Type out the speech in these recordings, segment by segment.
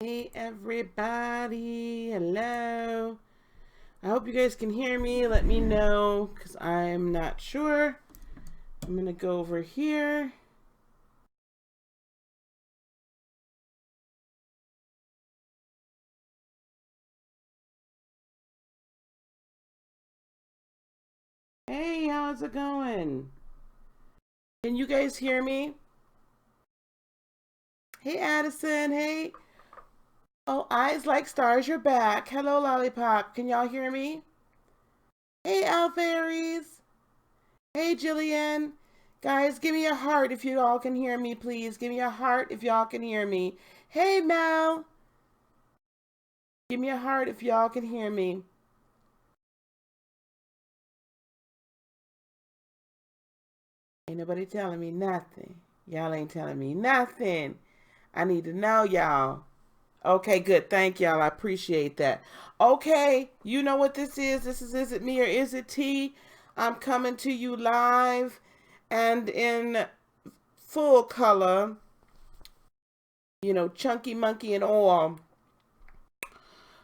Hey everybody, hello. I hope you guys can hear me. Let me know because I'm not sure. I'm gonna go over here. Hey, how's it going? Can you guys hear me? Hey Addison, hey. Oh, eyes like stars, you're back. Hello Lollipop, can y'all hear me? Hey Alfairies. Hey Jillian. Guys, give me a heart if you all can hear me, please. Give me a heart if y'all can hear me. Hey Mel. Give me a heart if y'all can hear me. Ain't nobody telling me nothing. Y'all ain't telling me nothing. I need to know, y'all. Okay, good. Thank y'all. I appreciate that. Okay, you know what this is. This is It Me or Is It Tea? I'm coming to you live and in full color, chunky monkey and all.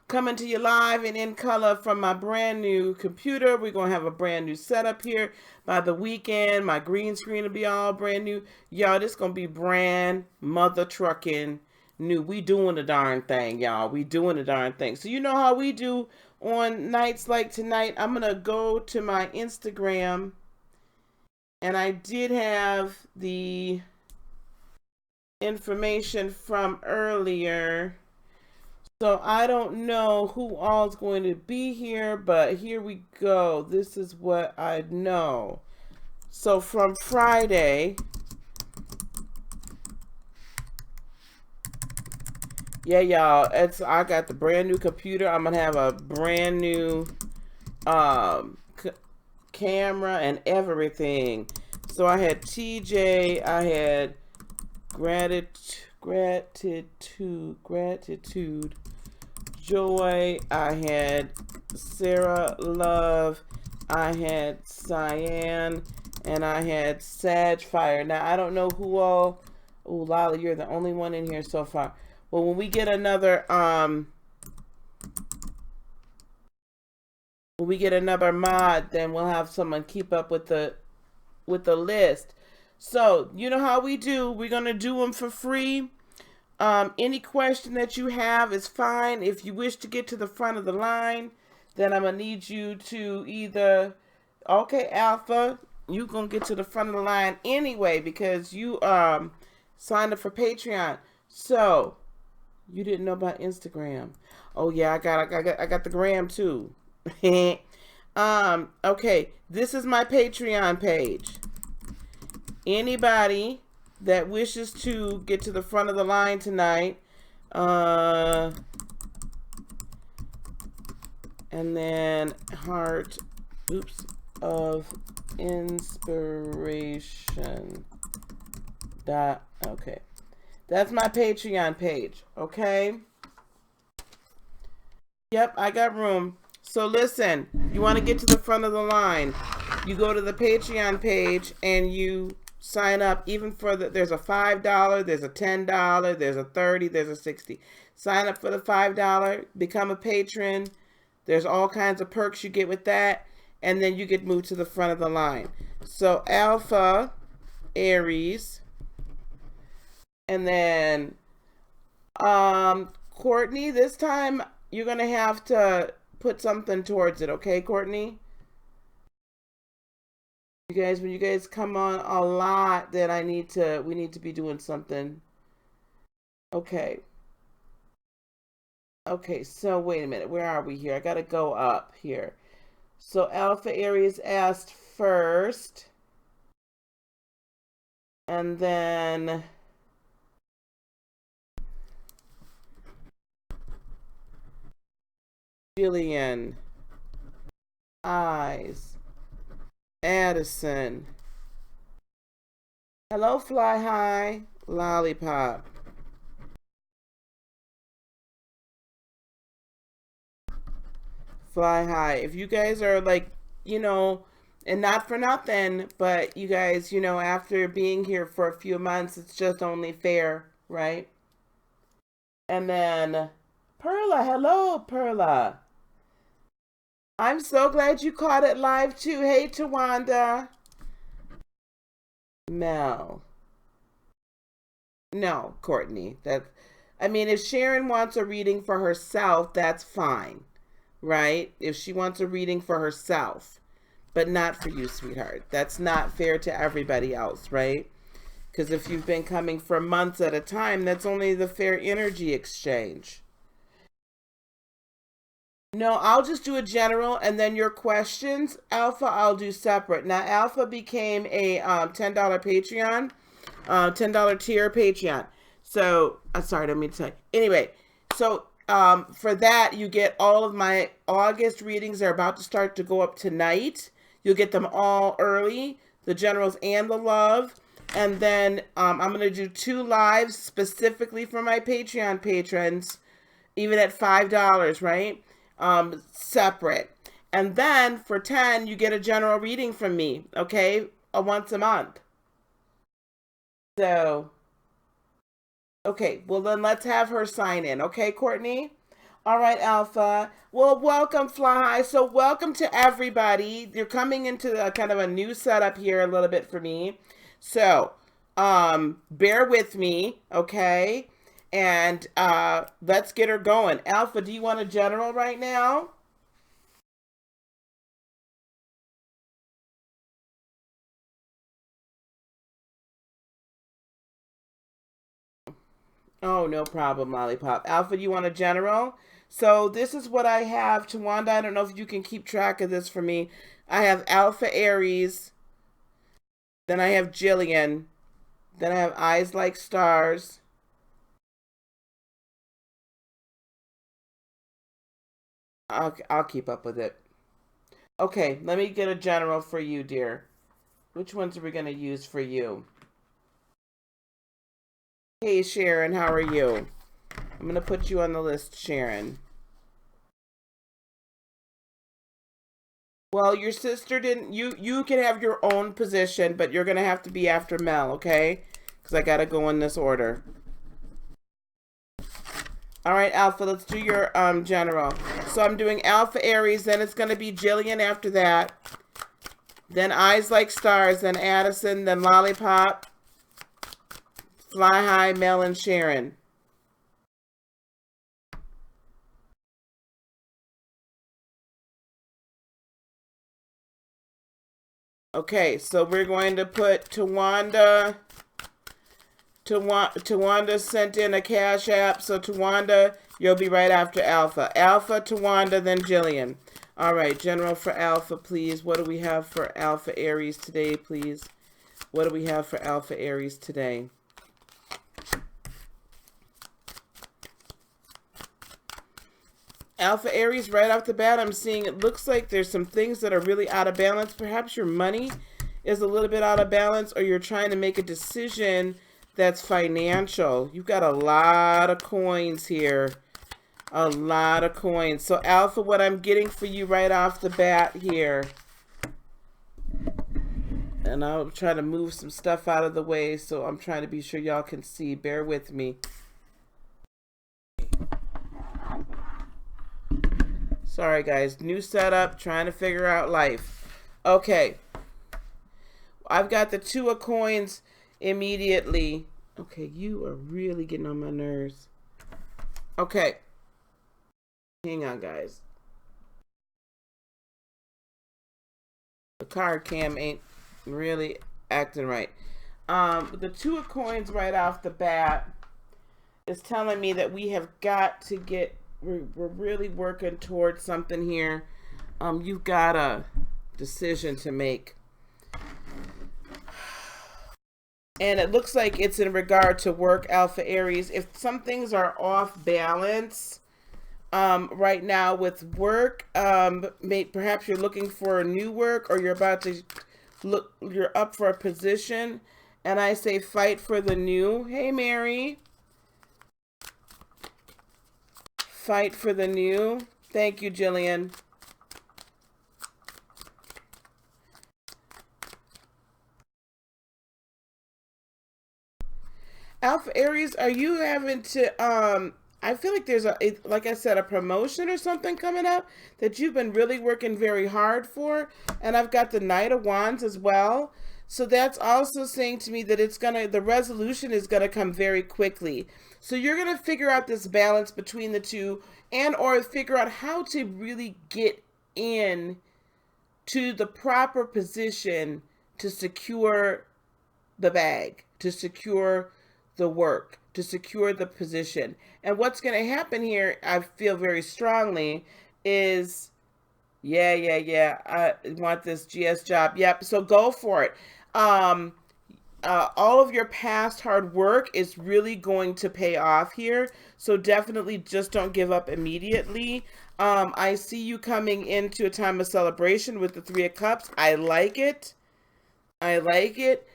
Coming to you live and in color from my brand new computer. We're going to have a brand new setup here by the weekend. My green screen will be all brand new. Y'all, this going to be brand mother trucking new. We doing the darn thing, y'all. We doing the darn thing. So you know how we do on nights like tonight. I'm going to go to my Instagram. And I did have the information from earlier. So I don't know who all's going to be here, but here we go. This is what I know. So from Friday, yeah, y'all, I got the brand new computer. I'm gonna have a brand new camera and everything. So I had TJ, I had gratitude, Joy, I had Sarah Love, I had Cyan, and I had Sag Fire. Now I don't know who all. Oh, Lala, you're the only one in here so far. Well, when we get another mod, then we'll have someone keep up with the list. So you know how we do. We're gonna do them for free. Any question that you have is fine. If you wish to get to the front of the line, then I'm going to need you to either, okay, Alpha, you going to get to the front of the line anyway because you signed up for Patreon. So, you didn't know about Instagram. Oh, yeah, I got the gram too. Okay, this is my Patreon page. Anybody that wishes to get to the front of the line tonight, and then heart, of inspiration. Okay. That's my Patreon page, okay? Yep, I got room. So listen, you want to get to the front of the line, you go to the Patreon page and you sign up. Even for there's a $5, there's a $10, there's a $30, there's a $60. Sign up for the $5, become a patron. There's all kinds of perks you get with that, and then you get moved to the front of the line. So Alpha, Aries, and then Courtney, this time you're gonna have to put something towards it, okay, Courtney? When you guys come on a lot, then we need to be doing something. Okay. Okay, so wait a minute. Where are we here? I gotta go up here. So Alpha Aries asked first. And then Jillian, Eyes, Addison. Hello, Fly High, Lollipop. Fly High. If you guys are like, and not for nothing, but you guys, after being here for a few months, it's just only fair, right? And then Perla, hello, Perla. I'm so glad you caught it live too. Hey, Tawanda. Mel. No, Courtney. I mean, if Sharon wants a reading for herself, that's fine, right? If she wants a reading for herself, but not for you, sweetheart. That's not fair to everybody else, right? Because if you've been coming for months at a time, that's only the fair energy exchange. No, I'll just do a general, and then your questions, Alpha, I'll do separate. Now, Alpha became a $10 Patreon, $10 tier Patreon. So, sorry, I don't mean to say. Anyway, so for that, you get all of my August readings. They're about to start to go up tonight. You'll get them all early, the generals and the love. And then I'm going to do 2 lives specifically for my Patreon patrons, even at $5, right? Separate. And then for 10, you get a general reading from me, okay? Once a month. So, okay, well then let's have her sign in, okay, Courtney? All right, Alpha. Well, welcome, Fly High. So welcome to everybody. You're coming into a kind of a new setup here a little bit for me. So, bear with me, okay? And let's get her going. Alpha, do you want a general right now? Oh, no problem, Lollipop. Alpha, do you want a general? So this is what I have. Tawanda, I don't know if you can keep track of this for me. I have Alpha Aries. Then I have Jillian. Then I have Eyes Like Stars. I'll keep up with it. Okay, let me get a general for you, dear. Which ones are we going to use for you? Hey, Sharon, how are you? I'm going to put you on the list, Sharon. Well, your sister didn't... You can have your own position, but you're going to have to be after Mel, okay? Because I got to go in this order. All right, Alpha, let's do your general. So I'm doing Alpha Aries, then it's going to be Jillian after that. Then Eyes Like Stars, then Addison, then Lollipop, Fly High, Mel, and Sharon. Okay, so we're going to put Tawanda. Tawanda sent in a Cash App, so Tawanda, you'll be right after Alpha. Alpha, Tawanda, then Jillian. All right, general for Alpha, please. What do we have for Alpha Aries today, please? What do we have for Alpha Aries today? Alpha Aries, right off the bat, I'm seeing it looks like there's some things that are really out of balance. Perhaps your money is a little bit out of balance, or you're trying to make a decision that's financial. You've got a lot of coins here. A lot of coins. So Alpha, what I'm getting for you right off the bat here. And I'll try to move some stuff out of the way, so I'm trying to be sure y'all can see. Bear with me. Sorry, guys. New setup. Trying to figure out life. Okay. I've got the 2 of coins immediately. Okay, you are really getting on my nerves. Okay. Hang on, guys. The card cam ain't really acting right. The 2 of coins right off the bat is telling me that we have got to get... We're really working towards something here. You've got a decision to make. And it looks like it's in regard to work, Alpha Aries. If some things are off balance right now with work, perhaps you're looking for a new work, or you're about to look, you're up for a position. And I say fight for the new. Hey, Mary. Fight for the new. Thank you, Jillian. Alpha Aries, are you having to I feel like there's like I said, a promotion or something coming up that you've been really working very hard for. And I've got the Knight of Wands as well. So that's also saying to me that the resolution is gonna come very quickly. So you're gonna figure out this balance between the two, and or figure out how to really get in to the proper position to secure the bag, to secure the work, to secure the position. And what's going to happen here, I feel very strongly, is I want this GS job. Yep, so go for it. All of your past hard work is really going to pay off here. So definitely just don't give up immediately. I see you coming into a time of celebration with the Three of Cups. I like it. I like it.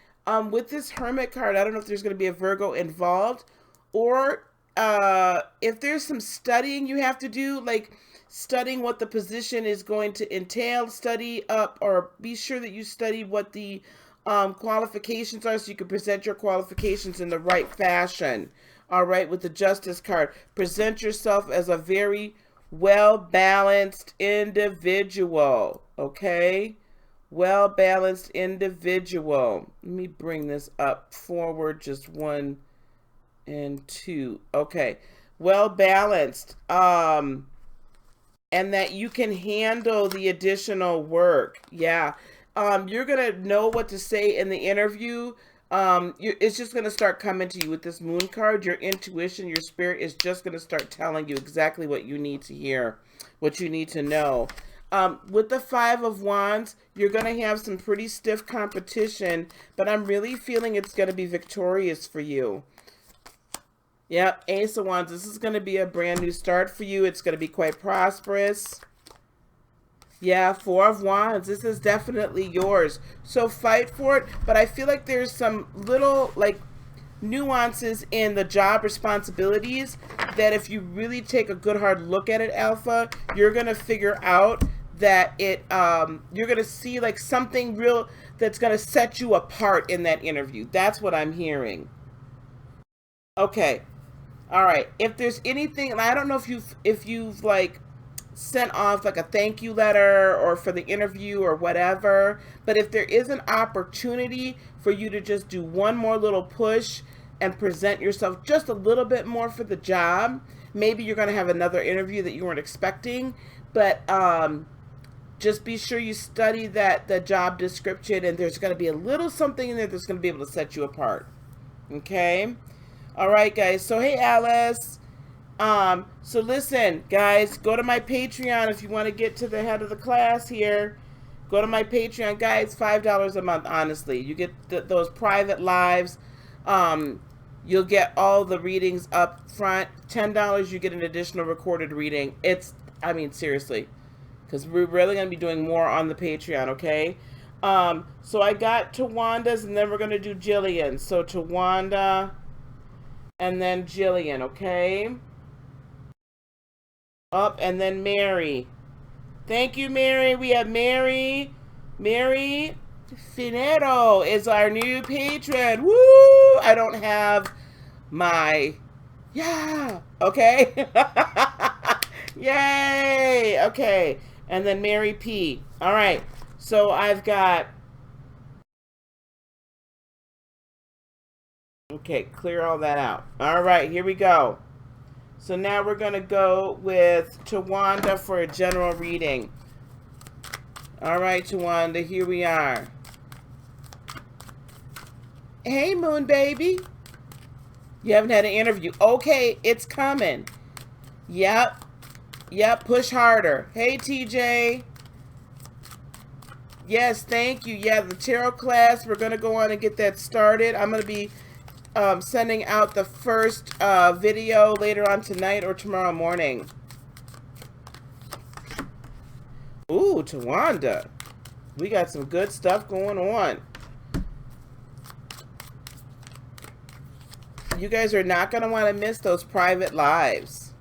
With this Hermit card, I don't know if there's going to be a Virgo involved, or if there's some studying you have to do, like studying what the position is going to entail, study up, or be sure that you study what the qualifications are so you can present your qualifications in the right fashion. All right, with the Justice card, present yourself as a very well-balanced individual, okay? Well-balanced individual. Let me bring this up forward, just 1 and 2. Okay, well-balanced. And that you can handle the additional work. Yeah. You're going to know what to say in the interview. It's just going to start coming to you with this Moon card. Your intuition, your spirit is just going to start telling you exactly what you need to hear, what you need to know. With the Five of Wands, you're going to have some pretty stiff competition, but I'm really feeling it's going to be victorious for you. Yep, Ace of Wands, this is going to be a brand new start for you. It's going to be quite prosperous. Yeah, Four of Wands, this is definitely yours. So fight for it, but I feel like there's some little, like, nuances in the job responsibilities that if you really take a good hard look at it, Alpha, you're going to figure out that you're going to see, like, something real that's going to set you apart in that interview. That's what I'm hearing. Okay. All right. If there's anything, and I don't know if you've like sent off like a thank you letter or for the interview or whatever, but if there is an opportunity for you to just do one more little push and present yourself just a little bit more for the job, maybe you're going to have another interview that you weren't expecting, but just be sure you study the job description, and there's going to be a little something in there that's going to be able to set you apart. Okay? All right, guys. So, hey, Alice. So listen, guys, go to my Patreon if you want to get to the head of the class here. Go to my Patreon, guys. $5 a month, honestly. You get those private lives. You'll get all the readings up front. $10, you get an additional recorded reading. I mean, seriously. Because we're really going to be doing more on the Patreon, okay? So I got Tawanda's, and then we're going to do Jillian. So Tawanda, and then Jillian, okay? Up, and then Mary. Thank you, Mary. We have Mary. Mary Finero is our new patron. Woo! I don't have my... Yeah! Okay? Yay! Okay. And then Mary P. All right. So I've got... Okay, clear all that out. All right, here we go. So now we're going to go with Tawanda for a general reading. All right, Tawanda, here we are. Hey, Moon Baby. You haven't had an interview. Okay, it's coming. Yep. Yep, push harder. Hey, TJ. Yes, thank you. Yeah, the tarot class, we're going to go on and get that started. I'm going to be sending out the first video later on tonight or tomorrow morning. Ooh, Tawanda. We got some good stuff going on. You guys are not going to want to miss those private lives.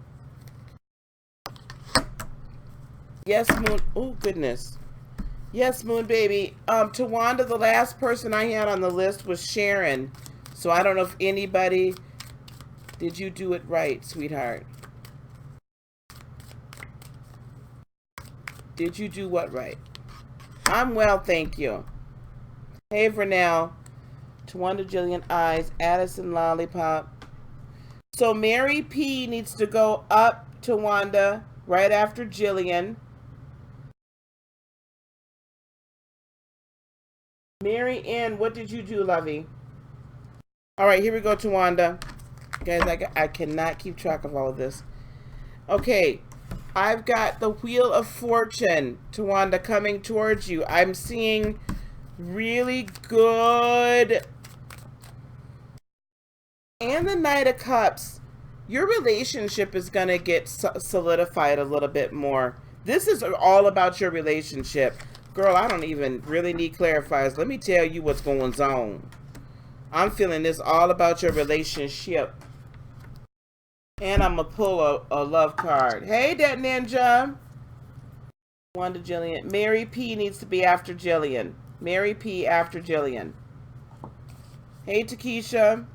Yes, Moon. Oh, goodness. Yes, Moon Baby. Tawanda, the last person I had on the list was Sharon. So I don't know if anybody... Did you do it right, sweetheart? Did you do what right? I'm well, thank you. Hey, Vernell. Tawanda, Jillian, Eyes, Addison, Lollipop. So Mary P needs to go up to Wanda right after Jillian. Mary N, what did you do, lovey? All right, here we go to Wanda. Guys, I cannot keep track of all of this. Okay, I've got the Wheel of Fortune, Tawanda, coming towards you. I'm seeing really good. And the Knight of Cups. Your relationship is going to get solidified a little bit more. This is all about your relationship. Girl, I don't even really need clarifiers. Let me tell you what's going on. I'm feeling this all about your relationship. And I'm going to pull a love card. Hey, that ninja. Wanda, Jillian. Mary P needs to be after Jillian. Mary P after Jillian. Hey, Takesha.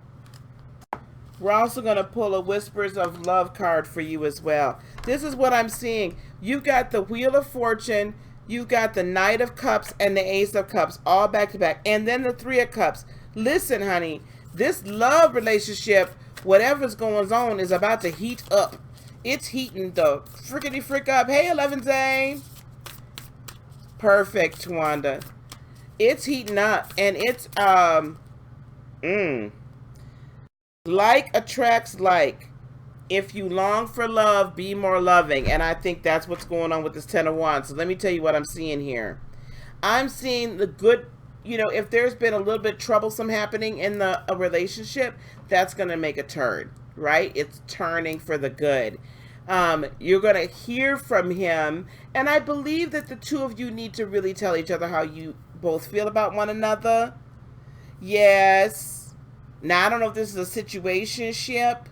We're also going to pull a Whispers of Love card for you as well. This is what I'm seeing. You've got the Wheel of Fortune. You've got the Knight of Cups and the Ace of Cups all back to back. And then the Three of Cups. Listen, honey. This love relationship, whatever's going on, is about to heat up. It's heating the frickety frick up. Hey, 11Z. Perfect, Wanda. It's heating up. And it's, like attracts like. If you long for love, be more loving. And I think that's what's going on with this Ten of Wands. So let me tell you what I'm seeing here. I'm seeing the good, if there's been a little bit troublesome happening in a relationship, that's going to make a turn, right? It's turning for the good. You're going to hear from him. And I believe that the two of you need to really tell each other how you both feel about one another. Yes. Now, I don't know if this is a situationship,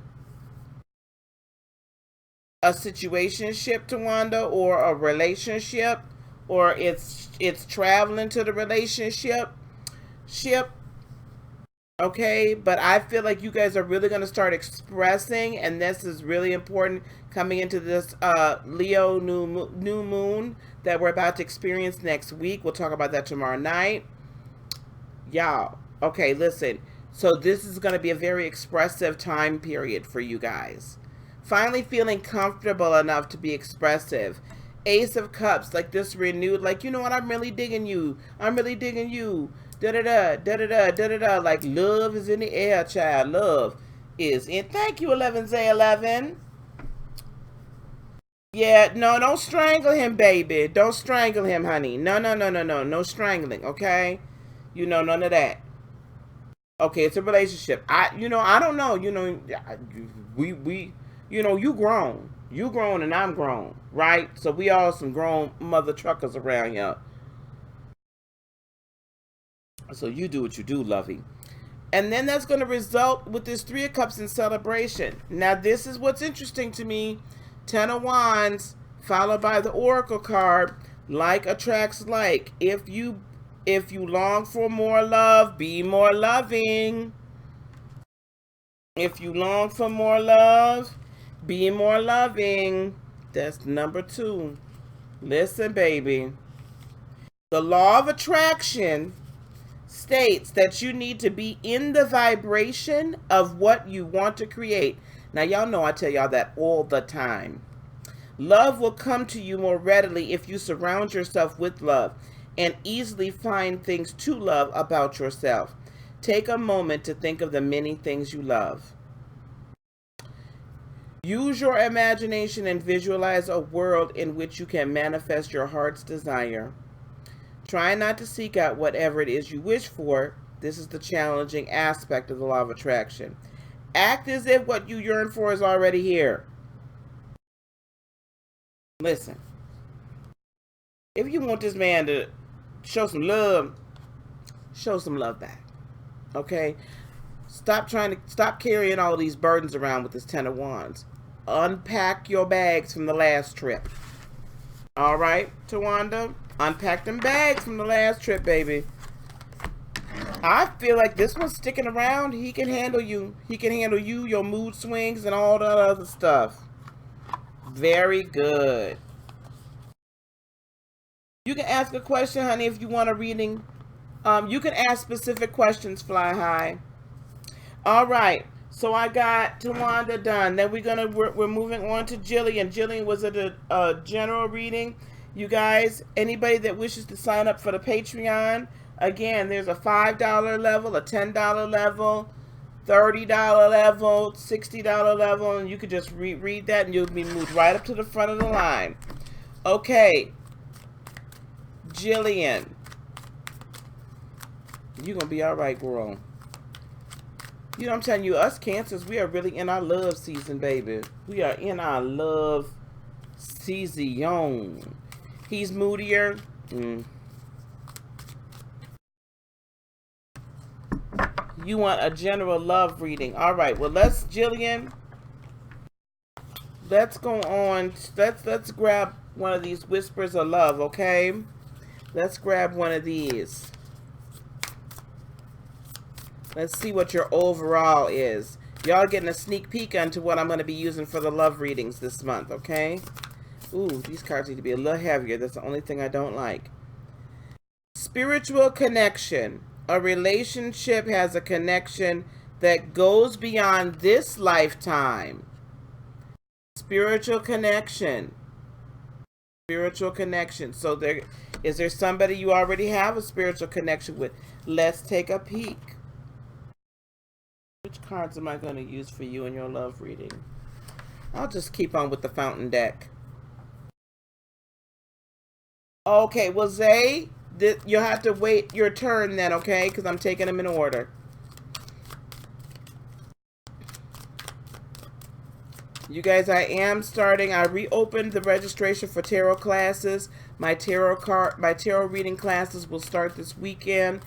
Tawanda, or a relationship, or it's traveling to the relationship, okay? But I feel like you guys are really going to start expressing, and this is really important coming into this Leo new moon that we're about to experience next week. We'll talk about that tomorrow night. Y'all, okay, listen. So this is going to be a very expressive time period for you guys. Finally feeling comfortable enough to be expressive. Ace of Cups, like this renewed, like, you know what, I'm really digging you. I'm really digging you. Da-da-da, da-da-da, da-da-da. Like, love is in the air, child. Love is in. Thank you, 11Z11. Yeah, no, don't strangle him, baby. Don't strangle him, honey. No, no, no, no, no. No strangling, okay? None of that. Okay, it's a relationship. I don't know. We you grown. You grown and I'm grown, right? So we all some grown mother truckers around here. So you do what you do, lovey. And then that's going to result with this Three of Cups in celebration. Now, this is what's interesting to me. Ten of Wands, followed by the Oracle card. Like attracts like. If you long for more love, be more loving. If you long for more love, be more loving. That's number 2. Listen, baby. The law of attraction states that you need to be in the vibration of what you want to create. Now, y'all know I tell y'all that all the time. Love will come to you more readily if you surround yourself with love and easily find things to love about yourself. Take a moment to think of the many things you love. Use your imagination and visualize a world in which you can manifest your heart's desire. Try not to seek out whatever it is you wish for. This is the challenging aspect of the law of attraction. Act as if what you yearn for is already here. Listen, if you want this man to show some love back. Okay? Stop carrying all these burdens around with this Ten of Wands. Unpack your bags from the last trip. All right, Tawanda? Unpack them bags from the last trip, baby. I feel like this one's sticking around. He can handle you. He can handle you, your mood swings, and all that other stuff. Very good. You can ask a question, honey, if you want a reading. You can ask specific questions, Fly High. All right. So I got Tawanda done. Then we're moving on to Jillian. Jillian was at a general reading. You guys, anybody that wishes to sign up for the Patreon, again, there's a $5 level, a $10 level, $30 level, $60 level, and you could just read that and you'll be moved right up to the front of the line. Okay, Jillian, you're going to be all right, girl. You know what I'm telling you, us Cancers, we are really in our love season, baby. We are in our love season. He's moodier. You want a general love reading. All right, well, Jillian, let's go on. Let's grab one of these whispers of love, okay? Let's grab one of these. Let's see what your overall is. Y'all getting a sneak peek into what I'm going to be using for the love readings this month, okay? Ooh, these cards need to be a little heavier. That's the only thing I don't like. Spiritual connection. A relationship has a connection that goes beyond this lifetime. Spiritual connection. Spiritual connection. So is there somebody you already have a spiritual connection with? Let's take a peek. Which cards am I going to use for you in your love reading? I'll just keep on with the fountain deck. Okay, well, Zay, you'll have to wait your turn then, okay? Because I'm taking them in order. You guys, I reopened the registration for tarot classes. My tarot reading classes will start this weekend.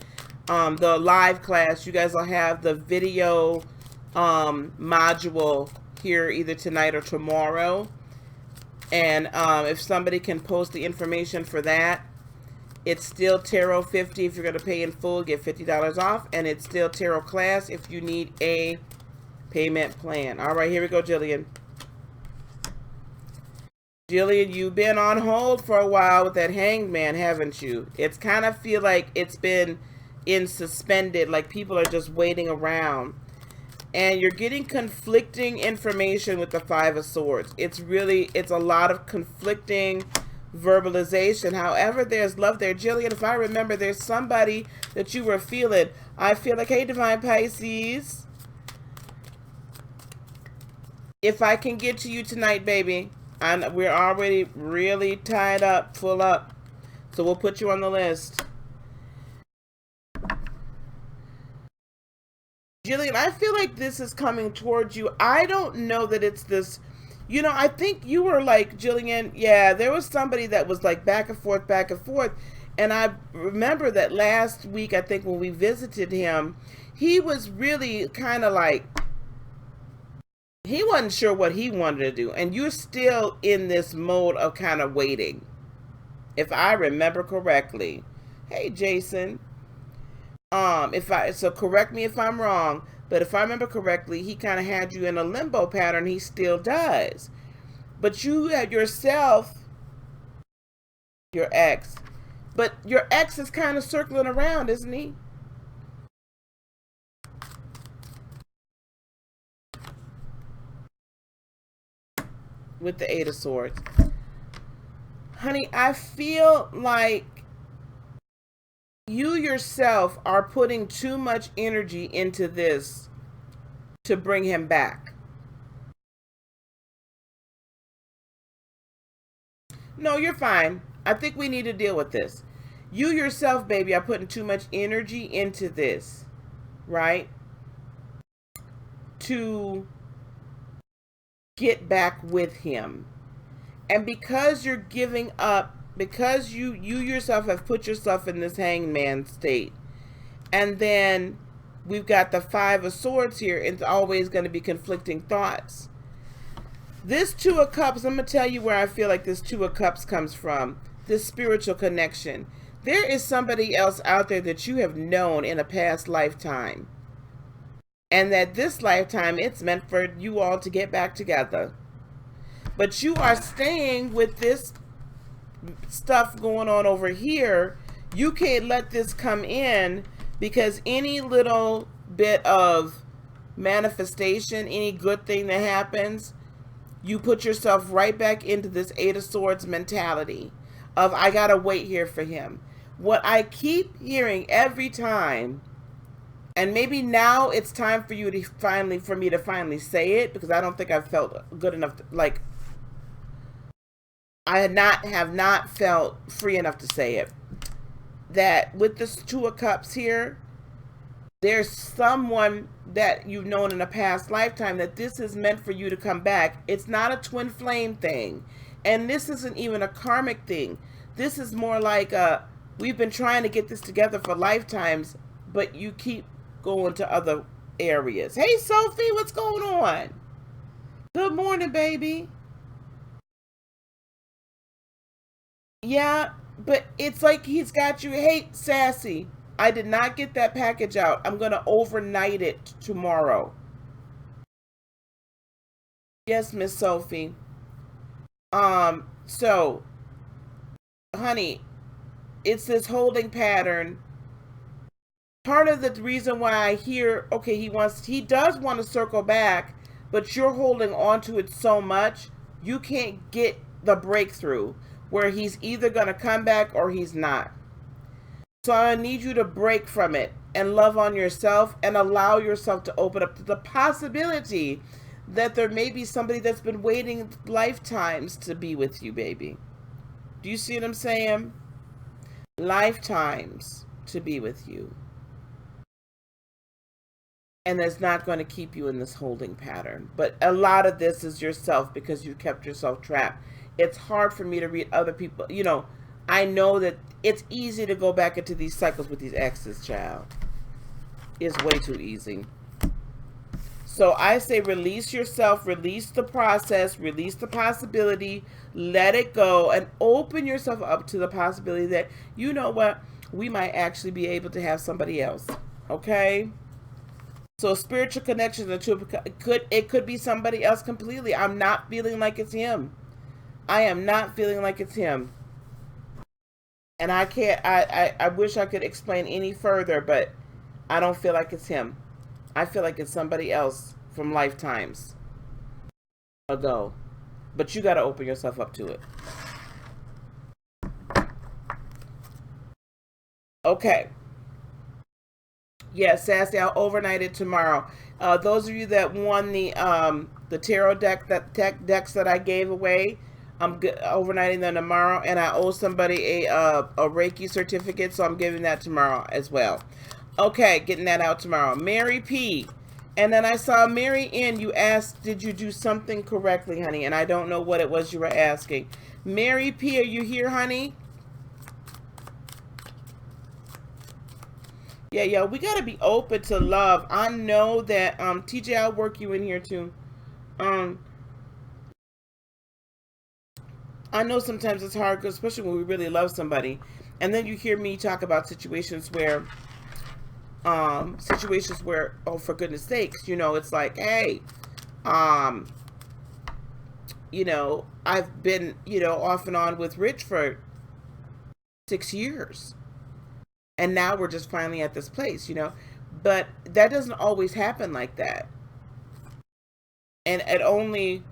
The live class, you guys will have the video module here either tonight or tomorrow. And if somebody can post the information for that, it's still Tarot 50 if you're going to pay in full, get $50 off. And it's still Tarot class if you need a payment plan. All right, here we go, Jillian. Jillian, you've been on hold for a while with that Hanged Man, haven't you? It's kind of feel like it's been in suspended, like people are just waiting around. And you're getting conflicting information with the Five of Swords. It's a lot of conflicting verbalization. However, there's love there. Jillian, if I remember, there's somebody that you were feeling. I feel like, hey, Divine Pisces, if I can get to you tonight, baby, we're already really tied up, full up. So we'll put you on the list. Jillian, I feel like this is coming towards you. I don't know that it's this, you know, I think you were like, Jillian, yeah, there was somebody that was like back and forth. And I remember that last week, I think when we visited him, he was really kind of like, he wasn't sure what he wanted to do. And you're still in this mode of kind of waiting. If I remember correctly. Hey, Jason. So correct me if I'm wrong, but if I remember correctly, he kind of had you in a limbo pattern. He still does. But you had yourself, your ex, but your ex is kind of circling around, isn't he? With the Eight of Swords. Honey, I feel like you yourself are putting too much energy into this to bring him back. No, you're fine. I think we need to deal with this. You yourself, baby, are putting too much energy into this, right? To get back with him. And because you're giving up, because you yourself have put yourself in this hangman state, and then we've got the Five of Swords here, it's always going to be conflicting thoughts. This Two of Cups, I'm going to tell you where I feel like this Two of Cups comes from. This spiritual connection. There is somebody else out there that you have known in a past lifetime. And that this lifetime, it's meant for you all to get back together. But you are staying with this stuff going on over here, you can't let this come in, because any little bit of manifestation, any good thing that happens, you put yourself right back into this Eight of Swords mentality of, I gotta wait here for him. What I keep hearing every time, and maybe now it's time for you to for me to finally say it, because I don't think I've felt good enough to, like, I have not felt free enough to say it, that with this Two of Cups here, there's someone that you've known in a past lifetime that this is meant for you to come back. It's not a twin flame thing. And this isn't even a karmic thing. This is more like we've been trying to get this together for lifetimes, but you keep going to other areas. Hey, Sophie, what's going on? Good morning, baby. Yeah, but it's like he's got you. Hey, Sassy, I did not get that package out. I'm going to overnight it tomorrow. Yes, Miss Sophie. So, honey, it's this holding pattern. Part of the reason why I hear, okay, he does want to circle back, but you're holding on to it so much, you can't get the breakthrough where he's either going to come back or he's not. So I need you to break from it and love on yourself and allow yourself to open up to the possibility that there may be somebody that's been waiting lifetimes to be with you, baby. Do you see what I'm saying? Lifetimes to be with you. And that's not going to keep you in this holding pattern. But a lot of this is yourself, because you kept yourself trapped. It's hard for me to read other people. You know, I know that it's easy to go back into these cycles with these exes, child. It's way too easy. So I say release yourself, release the process, release the possibility, let it go, and open yourself up to the possibility that, you know what, we might actually be able to have somebody else. Okay? So spiritual connections, it could be somebody else completely. I'm not feeling like it's him. I am not feeling like it's him. And I can't, I wish I could explain any further, but I don't feel like it's him. I feel like it's somebody else from lifetimes ago. But you got to open yourself up to it. Okay. Yeah, Sassy, I'll overnight it tomorrow. Those of you that won the tarot decks that I gave away, I'm overnighting them tomorrow, and I owe somebody a Reiki certificate, so I'm giving that tomorrow as well. Okay, getting that out tomorrow. Mary P. And then I saw Mary N. You asked, did you do something correctly, honey? And I don't know what it was you were asking. Mary P., are you here, honey? Yeah, we got to be open to love. I know that, TJ, I'll work you in here too. I know sometimes it's hard, especially when we really love somebody. And then you hear me talk about situations where, oh, for goodness sakes, you know, it's like, hey, you know, I've been, you know, off and on with Rich for 6 years. And now we're just finally at this place, you know. But that doesn't always happen like that. And it only,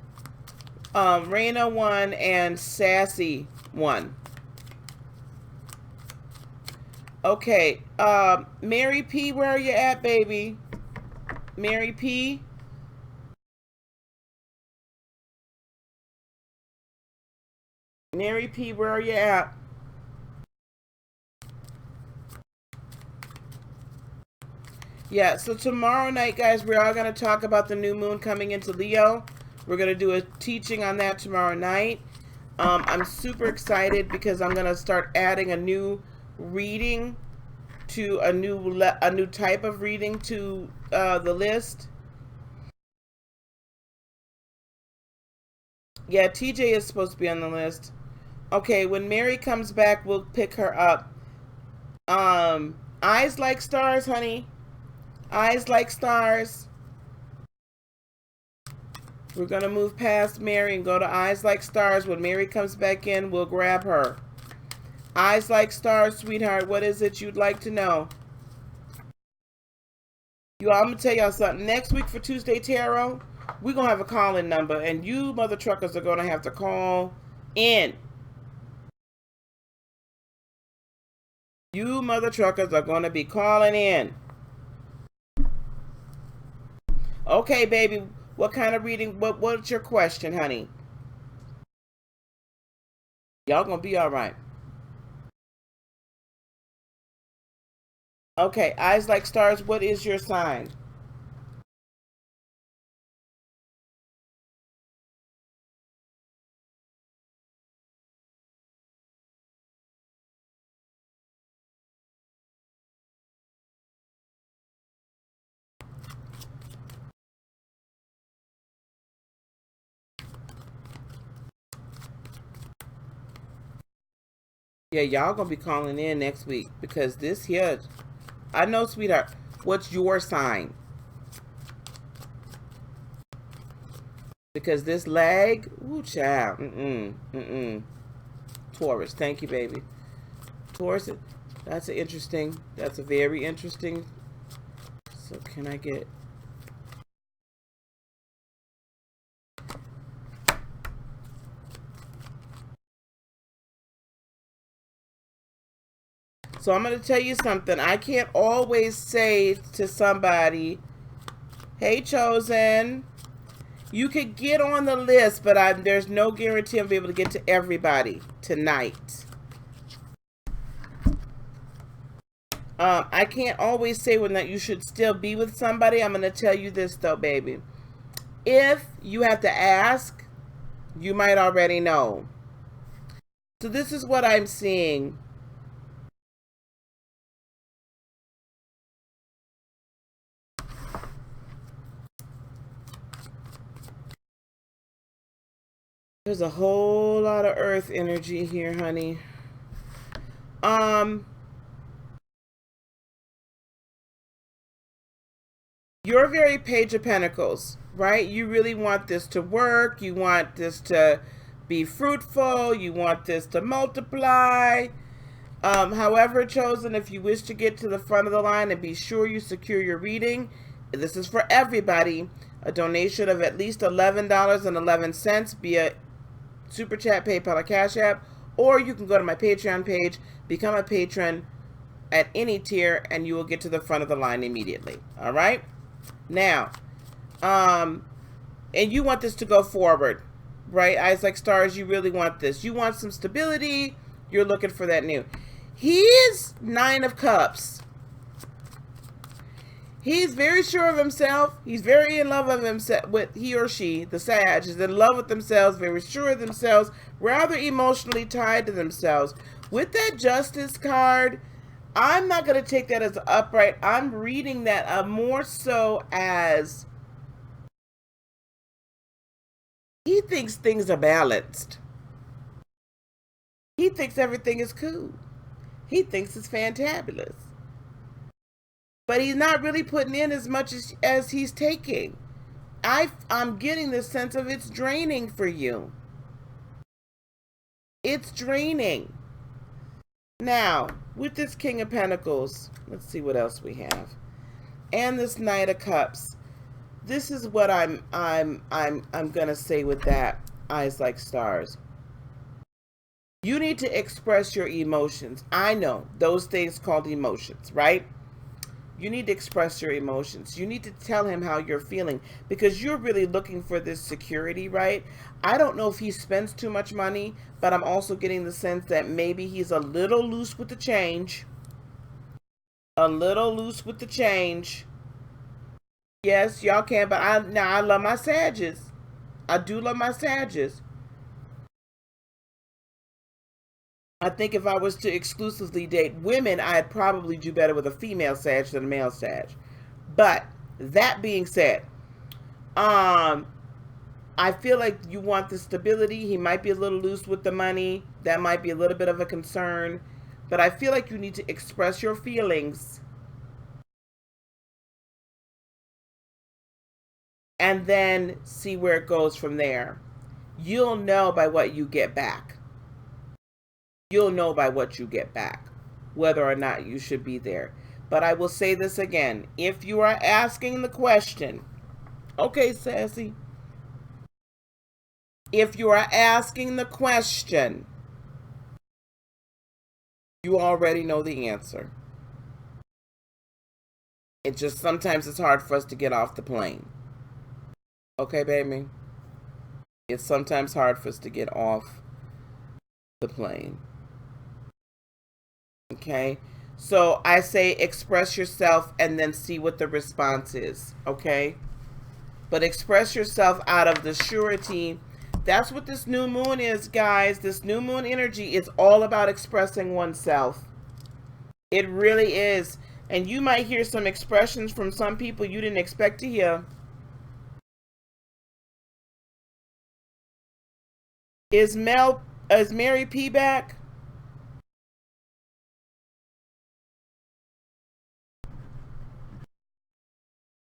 Raina won and Sassy won. Okay, Mary P., where are you at, baby? Mary P.? Mary P., where are you at? Yeah, so tomorrow night, guys, we're all going to talk about the new moon coming into Leo. We're going to do a teaching on that tomorrow night. I'm super excited because I'm going to start adding a new reading to a new type of reading to the list. Yeah, TJ is supposed to be on the list. Okay, when Mary comes back, we'll pick her up. Eyes like stars, honey. Eyes like stars. We're going to move past Mary and go to Eyes Like Stars. When Mary comes back in, we'll grab her. Eyes Like Stars, sweetheart, what is it you'd like to know? You all, I'm going to tell y'all something. Next week for Tuesday Tarot, we're going to have a call-in number, and you mother truckers are going to have to call in. You mother truckers are going to be calling in. Okay, baby. What kind of reading? What's your question, honey? Y'all going to be all right. Okay, Eyes Like Stars, what is your sign? Yeah, y'all gonna be calling in next week because this here, I know, sweetheart. What's your sign? Because this lag, ooh, child, Taurus, thank you, baby. Taurus, that's a very interesting. So can I get? So I'm going to tell you something. I can't always say to somebody, hey, Chosen, you could get on the list, but there's no guarantee I'll be able to get to everybody tonight. I can't always say when that you should still be with somebody. I'm going to tell you this, though, baby. If you have to ask, you might already know. So this is what I'm seeing. There's a whole lot of earth energy here, honey. You're very Page of Pentacles, right? You really want this to work. You want this to be fruitful. You want this to multiply. However, Chosen, if you wish to get to the front of the line and be sure you secure your reading, this is for everybody. A donation of at least $11.11 via Super Chat, PayPal, or Cash App, or you can go to my Patreon page, become a patron at any tier, and you will get to the front of the line immediately. All right? Now, and you want this to go forward, right? Eyes Like Stars, you really want this. You want some stability. You're looking for that new. He is 9 of Cups. He's very sure of himself. He's very in love with himself. With he or she, the Sag, is in love with themselves, very sure of themselves, rather emotionally tied to themselves. With that Justice card, I'm not going to take that as upright. I'm reading that more so as he thinks things are balanced. He thinks everything is cool. He thinks it's fantabulous. But he's not really putting in as much as he's taking. I'm getting this sense of it's draining for you. It's draining. Now, with this King of Pentacles, let's see what else we have. And this Knight of Cups. This is what I'm gonna say with that, Eyes Like Stars. You need to express your emotions. I know those things called emotions, right? You need to express your emotions. You need to tell him how you're feeling because you're really looking for this security, right? I don't know if he spends too much money, but I'm also getting the sense that maybe he's a little loose with the change. A little loose with the change. Yes, y'all can, but I love my Sages. I do love my Sages. I think if I was to exclusively date women, I'd probably do better with a female Sag than a male Sag. But that being said, I feel like you want the stability. He might be a little loose with the money. That might be a little bit of a concern. But I feel like you need to express your feelings and then see where it goes from there. You'll know by what you get back. You'll know by what you get back whether or not you should be there. But I will say this again. If you are asking the question, okay, Sassy. If you are asking the question, you already know the answer. It just sometimes it's hard for us to get off the plane. Okay, baby? It's sometimes hard for us to get off the plane. Okay? So I say express yourself and then see what the response is. Okay? But express yourself out of the surety. That's what this new moon is, guys. This new moon energy is all about expressing oneself. It really is. And you might hear some expressions from some people you didn't expect to hear. Is Mary P back?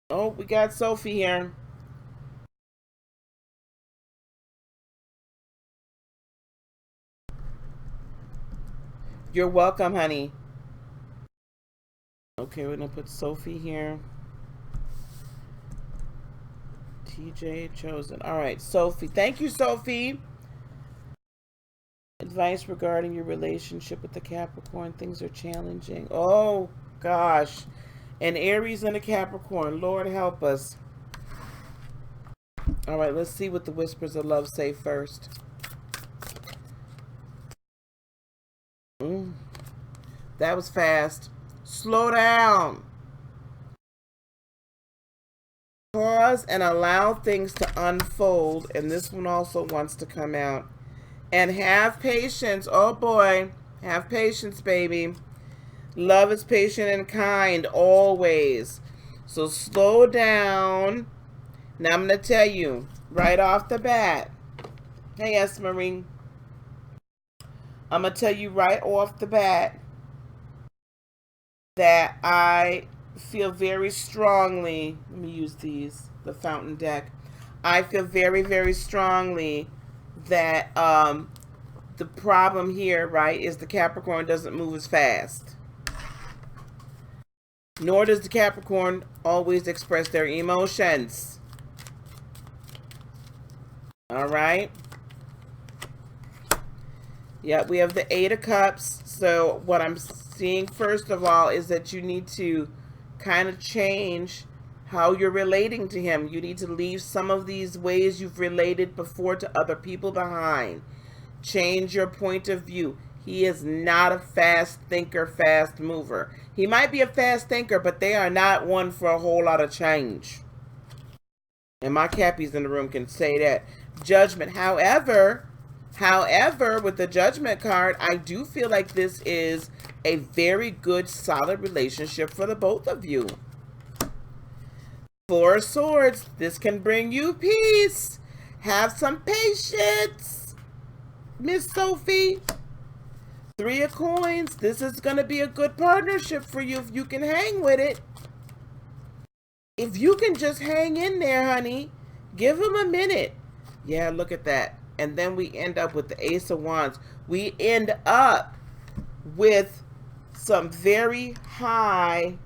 Oh, we got Sophie here. You're welcome, honey. Okay, we're gonna put Sophie here. TJ chosen. All right, Sophie. Thank you, Sophie. Advice regarding your relationship with the Capricorn. Things are challenging. Oh, gosh. An Aries and a Capricorn. Lord help us. All right, let's see what the Whispers of Love say first. That was fast. Slow down. Pause and allow things to unfold. And this one also wants to come out. And have patience. Oh boy. Have patience, baby. Love is patient and kind always. So slow down. Now I'm going to tell you right off the bat. Hey, Esmerine. I'm going to tell you right off the bat that I feel very strongly. Let me use the fountain deck. I feel very, very strongly that the problem here, right, is the Capricorn doesn't move as fast. Nor does the Capricorn always express their emotions. All right. Yeah, we have the Eight of Cups. So what I'm seeing first of all is that you need to kind of change how you're relating to him. You need to leave some of these ways you've related before to other people behind. Change your point of view. He is not a fast thinker, fast mover. He might be a fast thinker, but they are not one for a whole lot of change. And my Cappies in the room can say that. Judgment. However, with the Judgment card, I do feel like this is a very good, solid relationship for the both of you. Four of Swords. This can bring you peace. Have some patience, Miss Sophie. Three of Coins. This is going to be a good partnership for you if you can hang with it. If you can just hang in there, honey. Give him a minute. Yeah, look at that. And then we end up with the Ace of Wands. We end up with some very highly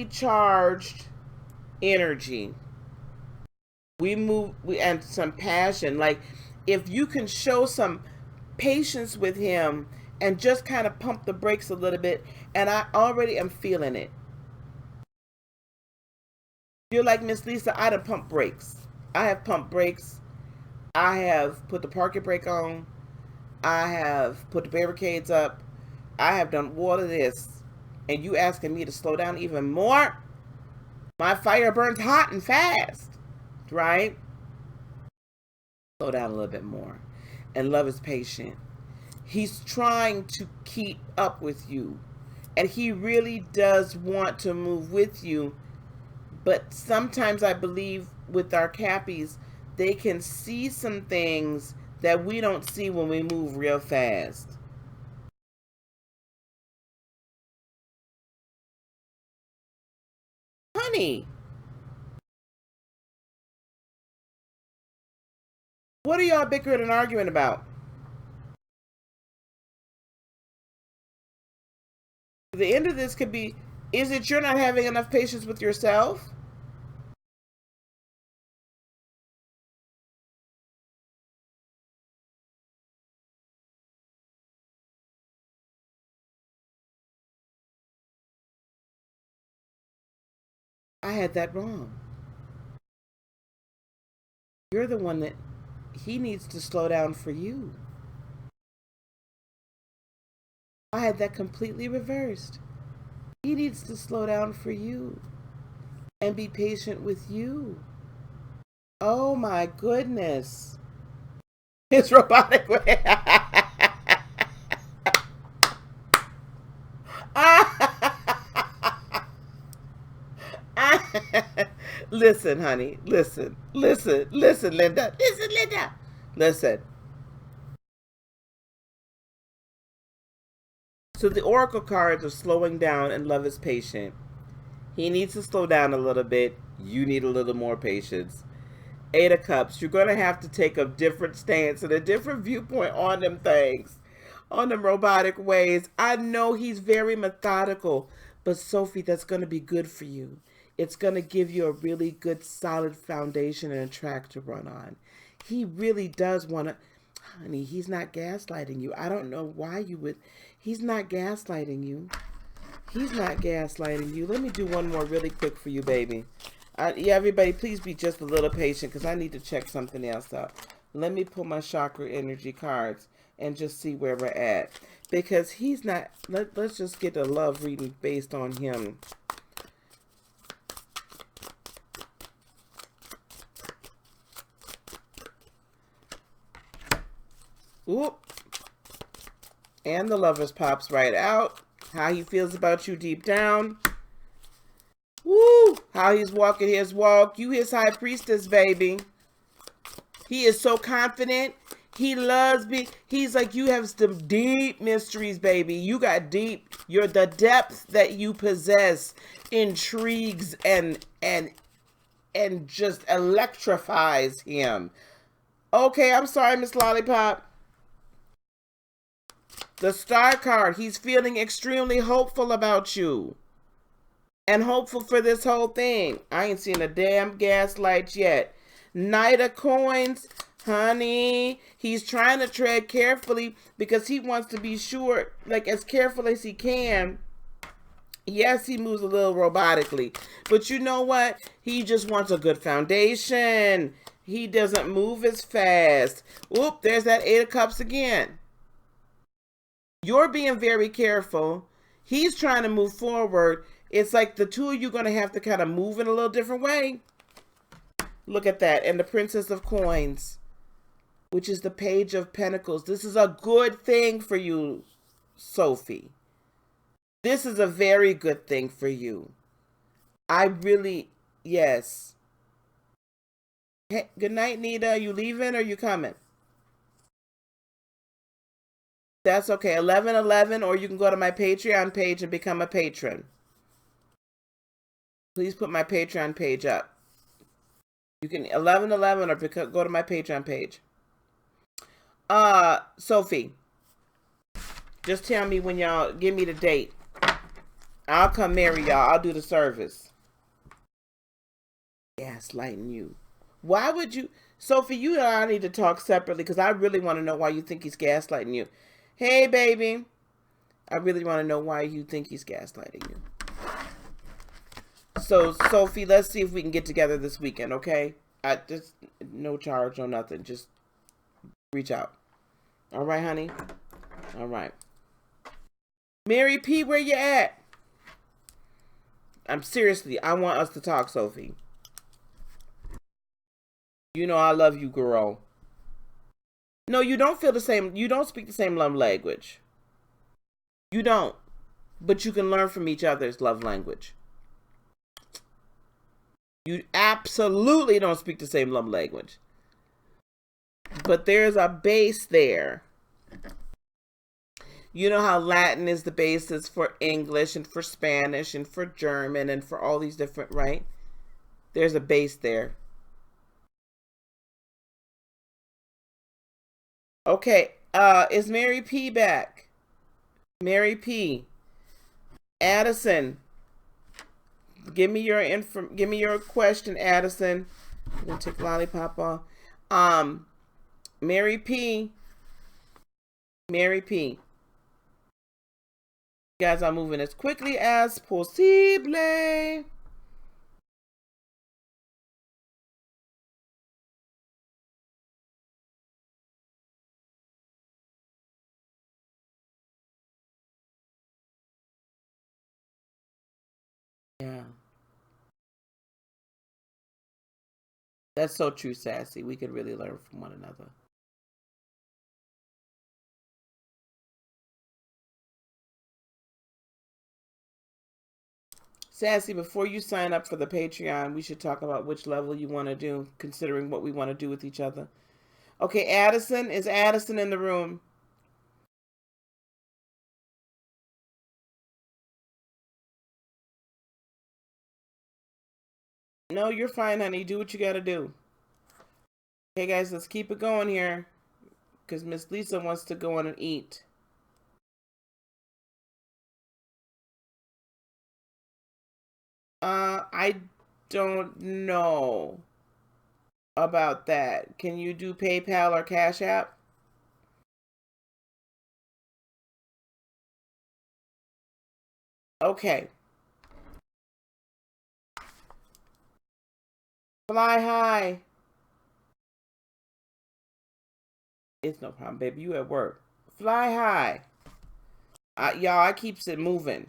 charged energy. And some passion. Like, if you can show some patience with him and just kind of pump the brakes a little bit, and I already am feeling it. You're like, Miss Lisa, I done pump brakes. I have pumped brakes. I have put the parking brake on. I have put the barricades up. I have done all of this. And you asking me to slow down even more? My fire burns hot and fast. Right? Slow down a little bit more. And love is patient. He's trying to keep up with you. And he really does want to move with you. But sometimes I believe with our Cappies, they can see some things that we don't see when we move real fast. Honey, What are y'all bickering and arguing about? The end of this could be, is it you're not having enough patience with yourself? I had that wrong. You're the one that he needs to slow down for you. I had that completely reversed. He needs to slow down for you and be patient with you. Oh my goodness. His robotic way. Listen, honey. Listen. Listen. Listen, Linda. Listen, Linda. Listen. So the oracle cards are slowing down and love is patient. He needs to slow down a little bit. You need a little more patience. Eight of Cups, you're going to have to take a different stance and a different viewpoint on them things, on them robotic ways. I know he's very methodical, but Sophie, that's going to be good for you. It's going to give you a really good, solid foundation and a track to run on. He really does want to, honey, he's not gaslighting you. I don't know why you would, he's not gaslighting you. He's not gaslighting you. Let me do one more really quick for you, baby. Yeah, everybody, please be just a little patient because I need to check something else out. Let me pull my chakra energy cards and just see where we're at. Because he's not, let's just get a love reading based on him. Oop. And the Lovers pops right out. How he feels about you deep down. Woo! How he's walking his walk. You his high priestess, baby. He is so confident. He loves me. He's like, you have some deep mysteries, baby. You got deep. You're the depth that you possess intrigues and just electrifies him. Okay, I'm sorry, Miss Lollipop. The Star card. He's feeling extremely hopeful about you. And hopeful for this whole thing. I ain't seen a damn gaslight yet. Knight of Coins, honey. He's trying to tread carefully because he wants to be sure, like as careful as he can. Yes, he moves a little robotically. But you know what? He just wants a good foundation. He doesn't move as fast. Oop, there's that Eight of Cups again. You're being very careful. He's trying to move forward. It's like the two of you are going to have to kind of move in a little different way. Look at that. And the Princess of Coins, which is the Page of Pentacles. This is a good thing for you, Sophie. This is a very good thing for you. I really, yes. Hey, good night, Nita. You leaving or you coming? That's okay. 1111, or you can go to my Patreon page and become a patron. Please put my Patreon page up. You can 1111 or go to my Patreon page. Sophie, just tell me when y'all give me the date. I'll come marry y'all. I'll do the service. Gaslighting you. Why would you, Sophie? You and I need to talk separately because I really want to know why you think he's gaslighting you. Hey, baby. I really want to know why you think he's gaslighting you. So, Sophie, let's see if we can get together this weekend, okay? I just, no charge, no nothing. Just reach out. All right, honey? All right. Mary P., where you at? I'm seriously, I want us to talk, Sophie. You know I love you, girl. No, you don't feel the same. You don't speak the same love language. You don't. But you can learn from each other's love language. You absolutely don't speak the same love language. But there's a base there. You know how Latin is the basis for English and for Spanish and for German and for all these different, right? There's a base there. Okay, is Mary P back? Mary P. Addison, give me your question, Addison. I'm gonna take lollipop off. Mary P. Mary P. You guys are moving as quickly as possible. Yeah. That's so true, Sassy. We could really learn from one another. Sassy, before you sign up for the Patreon, we should talk about which level you want to do, considering what we want to do with each other. Okay, Addison, is Addison in the room? No, you're fine, honey. Do what you got to do. Okay, guys, let's keep it going here, because Miss Lisa wants to go on and eat. I don't know about that. Can you do PayPal or Cash App? Okay. Fly high. It's no problem, baby. You at work. Fly high. Y'all, I keeps it moving.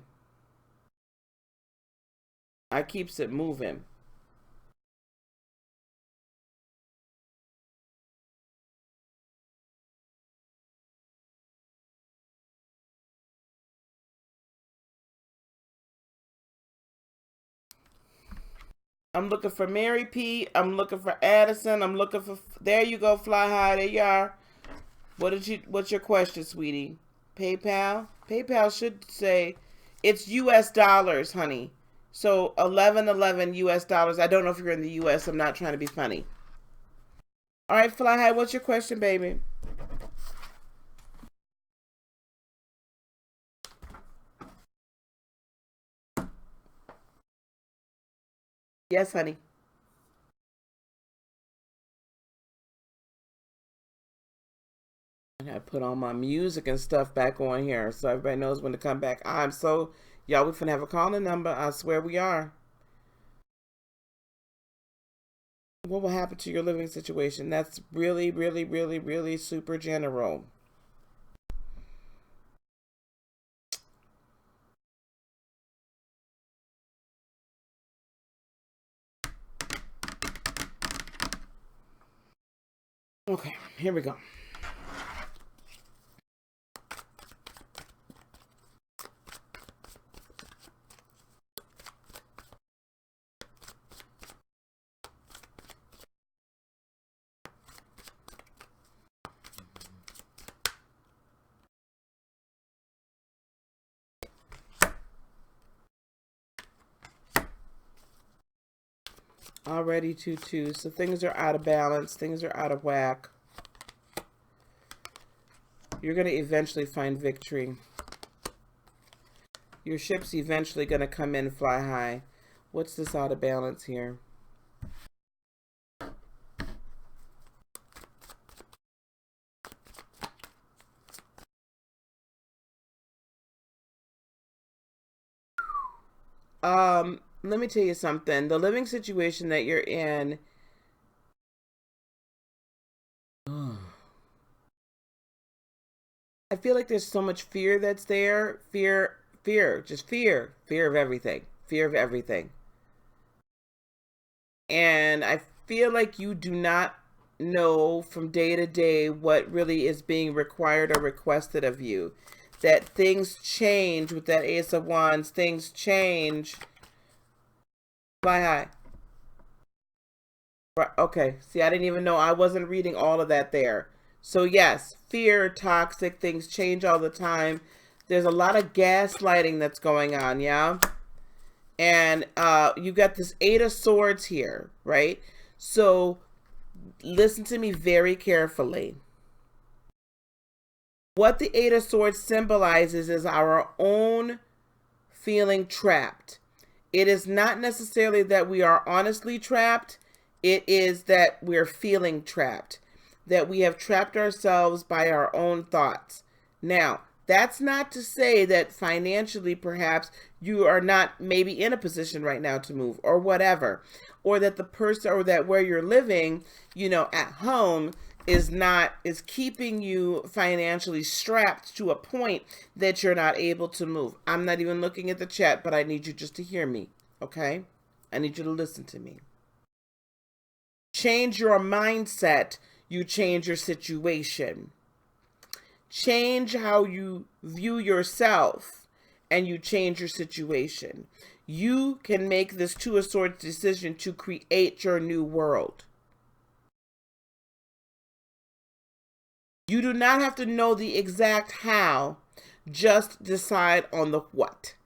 I keeps it moving. I'm looking for Mary P. I'm looking for Addison. I'm looking for. There you go, Fly High. There you are. What's your question, sweetie? PayPal. PayPal should say it's U.S. dollars, honey. So 1111 U.S. dollars. I don't know if you're in the U.S. I'm not trying to be funny. All right, Fly High. What's your question, baby? Yes, honey. I gotta put all my music and stuff back on here so everybody knows when to come back. Y'all, we finna have a calling number. I swear we are. What will happen to your living situation? That's really, really, really, really super general. Okay, here we go. Already 2-2. So things are out of balance. Things are out of whack. You're going to eventually find victory. Your ship's eventually going to come in, Fly High. What's this out of balance here? Let me tell you something. The living situation that you're in, I feel like there's so much fear that's there. Fear, just fear. Fear of everything. Fear of everything. And I feel like you do not know from day to day what really is being required or requested of you. That things change with that Ace of Wands. Things change. Fly high. Okay. See, I didn't even know. I wasn't reading all of that there. So yes, fear, toxic, things change all the time. There's a lot of gaslighting that's going on, yeah? And you got this Eight of Swords here, right? So listen to me very carefully. What the Eight of Swords symbolizes is our own feeling trapped. It is not necessarily that we are honestly trapped. It is that we're feeling trapped, that we have trapped ourselves by our own thoughts. Now, that's not to say that financially, perhaps, you are not maybe in a position right now to move or whatever, or that the person or that where you're living, at home is keeping you financially strapped to a point that you're not able to move. I'm not even looking at the chat, but I need you just to hear me, okay? I need you to listen to me. Change your mindset, you change your situation. Change how you view yourself, and you change your situation. You can make this Two of Swords decision to create your new world. You do not have to know the exact how, just decide on the what.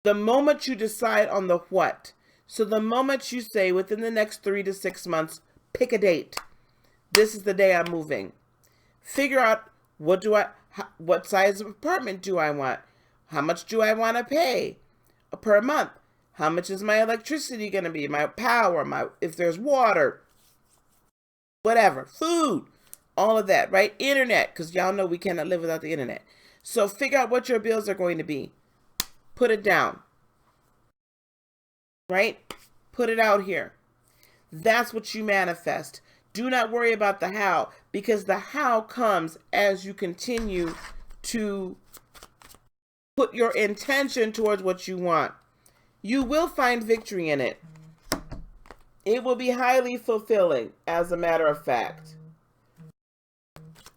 The moment you decide on the what, so the moment you say within the next 3 to 6 months, pick a date. This is the day I'm moving. Figure out what size of apartment do I want? How much do I want to pay per month? How much is my electricity going to be? My power, if there's water, whatever, food, all of that, right? Internet, because y'all know we cannot live without the internet. So figure out what your bills are going to be. Put it down, right? Put it out here. That's what you manifest. Do not worry about the how, because the how comes as you continue to put your intention towards what you want. You will find victory in it. It will be highly fulfilling, as a matter of fact.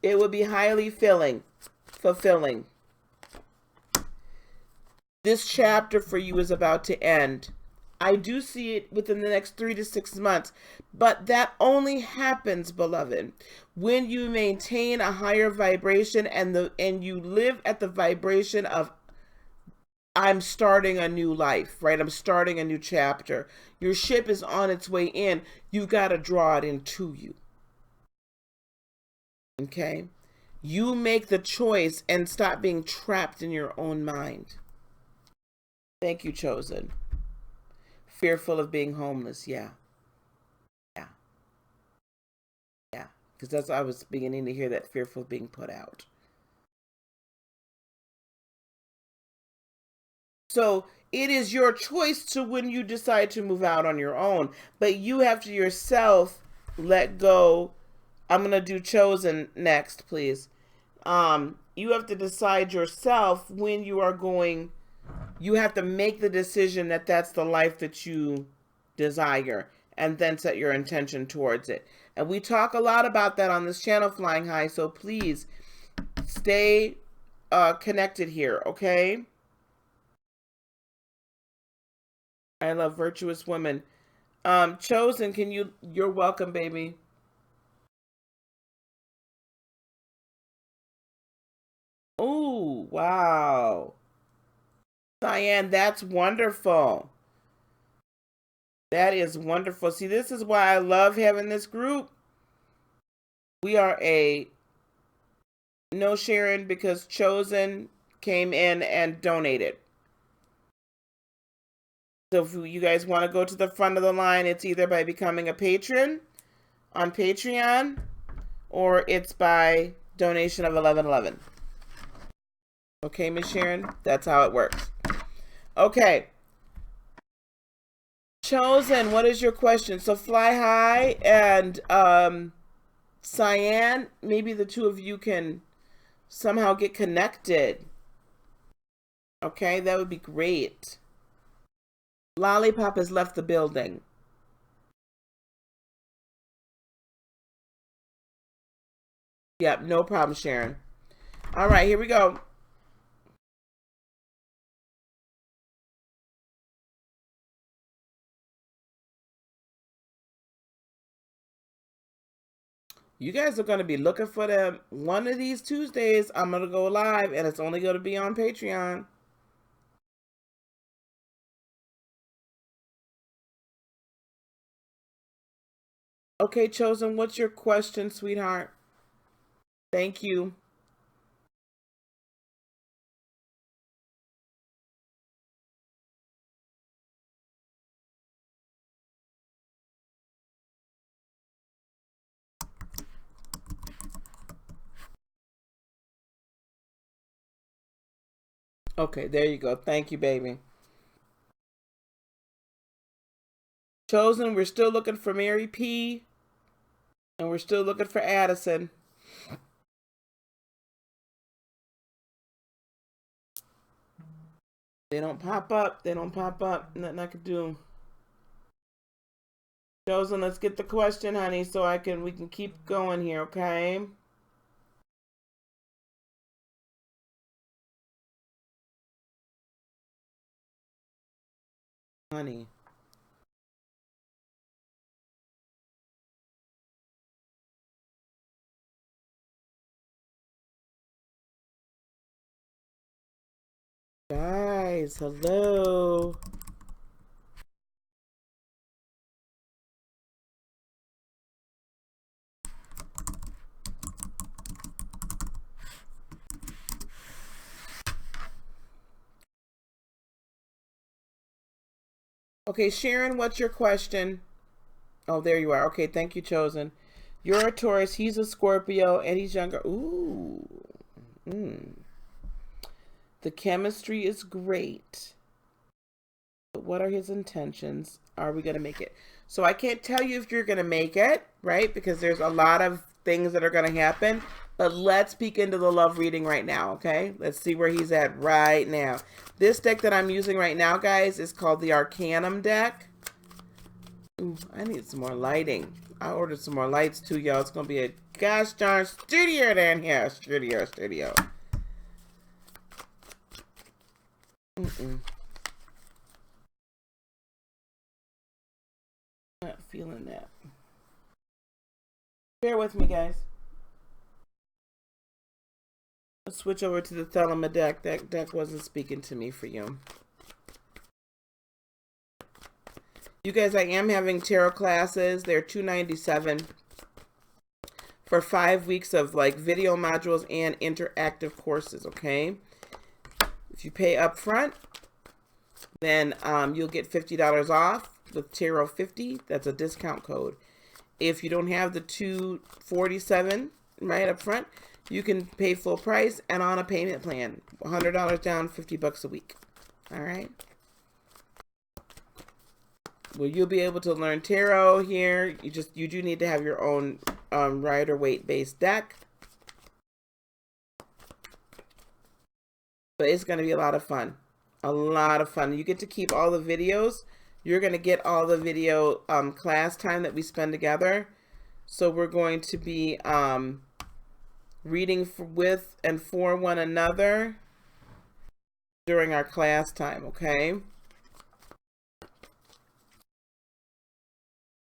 It will be highly fulfilling. This chapter for you is about to end. I do see it within the next 3 to 6 months, but that only happens, beloved, when you maintain a higher vibration and you live at the vibration of I'm starting a new life, right? I'm starting a new chapter. Your ship is on its way in. You got to draw it into you. Okay? You make the choice and stop being trapped in your own mind. Thank you, Chosen. Fearful of being homeless. Yeah. Because that's what I was beginning to hear, that fearful of being put out. So it is your choice to when you decide to move out on your own. But you have to yourself let go. I'm going to do Chosen next, please. You have to decide yourself when you are going. You have to make the decision that that's the life that you desire, and then set your intention towards it. And we talk a lot about that on this channel, Flying High, so please stay connected here, okay? I love virtuous women. Chosen, you're welcome, baby. Oh, wow. Diane, that's wonderful. That is wonderful. See, this is why I love having this group. We are no sharing because Chosen came in and donated. So if you guys want to go to the front of the line, it's either by becoming a patron on Patreon, or it's by donation of $11.11. Okay, Miss Sharon? That's how it works. Okay. Chosen, what is your question? So Fly High and Cyan, maybe the two of you can somehow get connected. Okay, that would be great. Lollipop has left the building. Yep, no problem, Sharon. All right, here we go. You guys are going to be looking for them. One of these Tuesdays, I'm going to go live, and it's only going to be on Patreon. Okay, Chosen, what's your question, sweetheart? Thank you. Okay, there you go. Thank you, baby. Chosen, we're still looking for Mary P. And we're still looking for Addison. They don't pop up. They don't pop up. Nothing I could do. Chosen, let's get the question, honey, so we can keep going here, okay? Honey. Guys, hello. Okay, Sharon, what's your question? Oh, there you are. Okay, thank you, Chosen. You're a Taurus, he's a Scorpio, and he's younger. Ooh. The chemistry is great. But what are his intentions? Are we going to make it? So I can't tell you if you're going to make it, right? Because there's a lot of things that are going to happen. But let's peek into the love reading right now, okay? Let's see where he's at right now. This deck that I'm using right now, guys, is called the Arcanum deck. Ooh, I need some more lighting. I ordered some more lights too, y'all. It's going to be a gosh darn studio down here. Studio. Not feeling that. Bear with me, guys. Let's switch over to the Thelema deck. That deck wasn't speaking to me for you. You guys, I am having tarot classes. They're $297 for 5 weeks of like video modules and interactive courses, okay? If you pay up front, then you'll get $50 off with Tarot 50. That's a discount code. If you don't have the $247 right up front, you can pay full price and on a payment plan. $100 down, $50 a week. All right. Well, you'll be able to learn tarot here. You do need to have your own rider weight based deck. But it's going to be a lot of fun. A lot of fun. You get to keep all the videos. You're going to get all the video class time that we spend together. So we're going to be reading with and for one another during our class time, okay?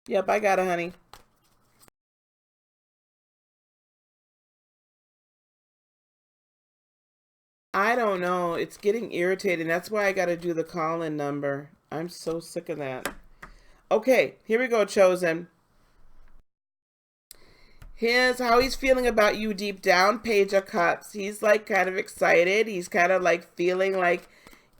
Yep, I got it, honey. I don't know. It's getting irritating. That's why I got to do the call-in number. I'm so sick of that. Okay, here we go, Chosen. Here's how he's feeling about you deep down, Page of Cups. He's like kind of excited. He's kind of like feeling like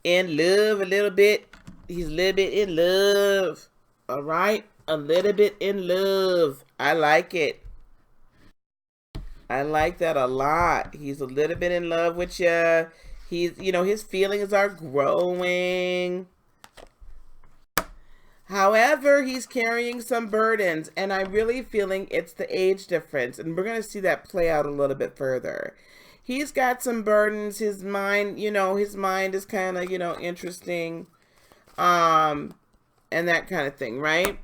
in love a little bit. He's a little bit in love. All right? A little bit in love. I like it. I like that a lot. He's a little bit in love with you. He's, his feelings are growing. However, he's carrying some burdens, and I'm really feeling it's the age difference, and we're going to see that play out a little bit further. He's got some burdens. His mind, his mind is kind of, interesting, and that kind of thing, right?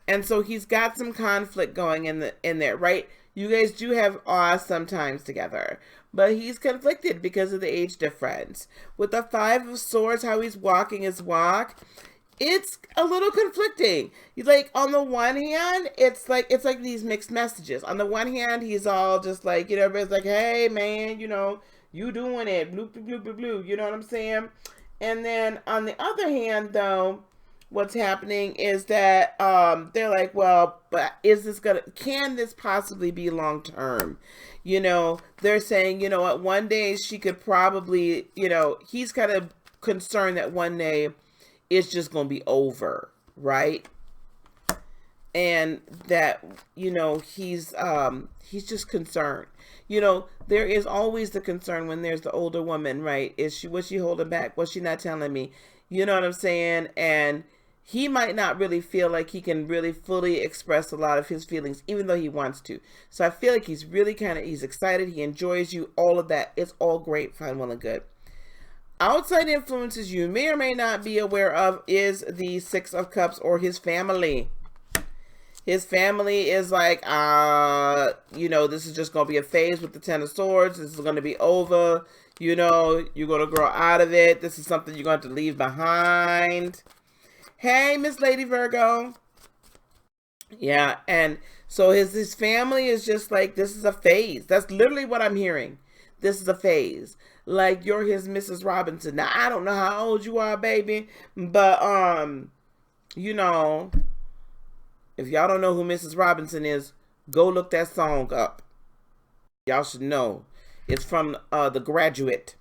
And so he's got some conflict going in there, right? You guys do have awe sometimes together, but he's conflicted because of the age difference. With the Five of Swords, how he's walking his walk, it's a little conflicting. Like, on the one hand, it's like these mixed messages. On the one hand, he's all just like, everybody's like, hey man, you doing it, blue, blue, blue, blue, you know what I'm saying? And then on the other hand, though, what's happening is that they're like, well, but can this possibly be long term? They're saying, what, one day she could probably, he's kind of concerned that one day it's just going to be over, right? And that, he's just concerned. There is always the concern when there's the older woman, right? Was she holding back? Was she not telling me? You know what I'm saying? And he might not really feel like he can really fully express a lot of his feelings, even though he wants to. So I feel like he's really he's excited. He enjoys you, all of that. It's all great, fine, well, and good. Outside influences you may or may not be aware of is the Six of Cups, or his family. His family is like, this is just going to be a phase with the Ten of Swords. This is going to be over. You're going to grow out of it. This is something you're going to leave behind. Hey, Miss Lady Virgo. Yeah, and so his family is just like, this is a phase. That's literally what I'm hearing. This is a phase. Like, you're his Mrs. Robinson. Now, I don't know how old you are, baby, but, if y'all don't know who Mrs. Robinson is, go look that song up. Y'all should know. It's from The Graduate.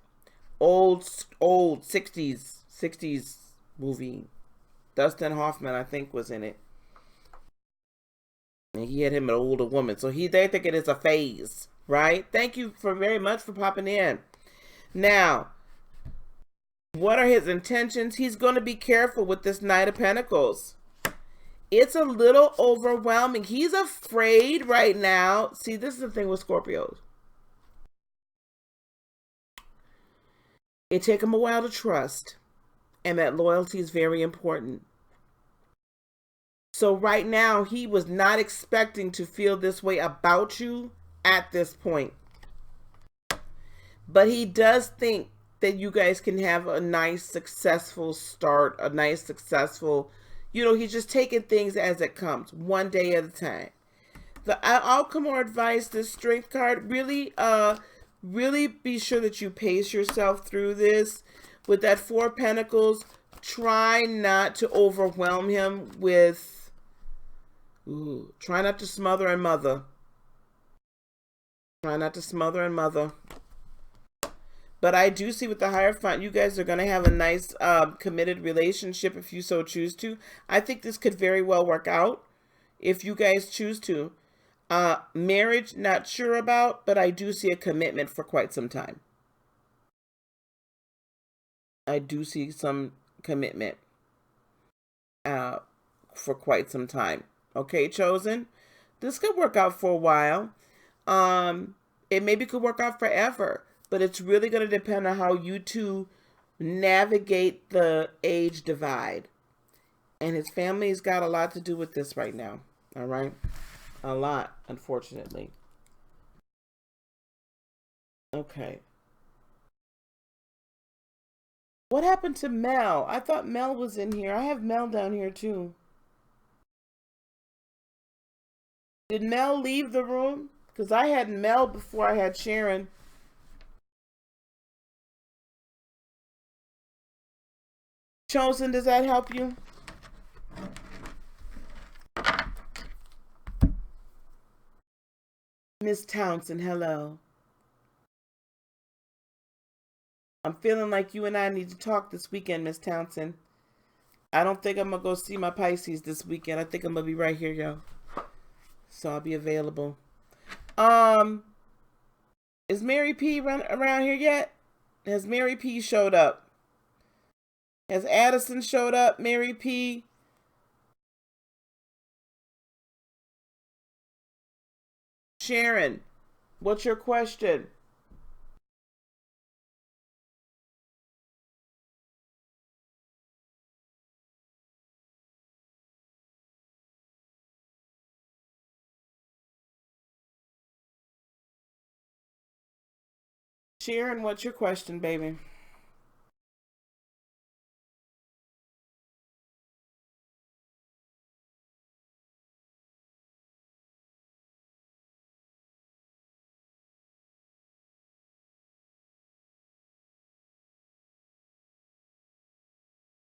Old 60s movie. Dustin Hoffman, I think, was in it. And he had him an older woman. So they think it is a phase, right? Thank you very much for popping in. Now, what are his intentions? He's going to be careful with this Knight of Pentacles. It's a little overwhelming. He's afraid right now. See, this is the thing with Scorpios. It takes him a while to trust. And that loyalty is very important. So right now, he was not expecting to feel this way about you at this point. But he does think that you guys can have a nice, successful start, a nice, successful, he's just taking things as it comes, one day at a time. The outcome or advice, this Strength card, really be sure that you pace yourself through this. With that Four of Pentacles, try not to overwhelm him with, try not to smother and mother. Try not to smother and mother. But I do see with the Hierophant, you guys are going to have a nice committed relationship if you so choose to. I think this could very well work out if you guys choose to. Marriage, not sure about, but I do see a commitment for quite some time. I do see some commitment for quite some time. Okay, Chosen? This could work out for a while. It maybe could work out forever. But it's really going to depend on how you two navigate the age divide. And his family's got a lot to do with this right now. All right? A lot, unfortunately. Okay. What happened to Mel? I thought Mel was in here. I have Mel down here too. Did Mel leave the room? Because I had Mel before I had Sharon. Chosen, does that help you? Miss Townsend, hello. I'm feeling like you and I need to talk this weekend, Miss Townsend. I don't think I'm going to go see my Pisces this weekend. I think I'm going to be right here, y'all. So I'll be available. Is Mary P around here yet? Has Mary P showed up? Has Addison showed up, Mary P? Sharon, what's your question? Sharon, what's your question, baby?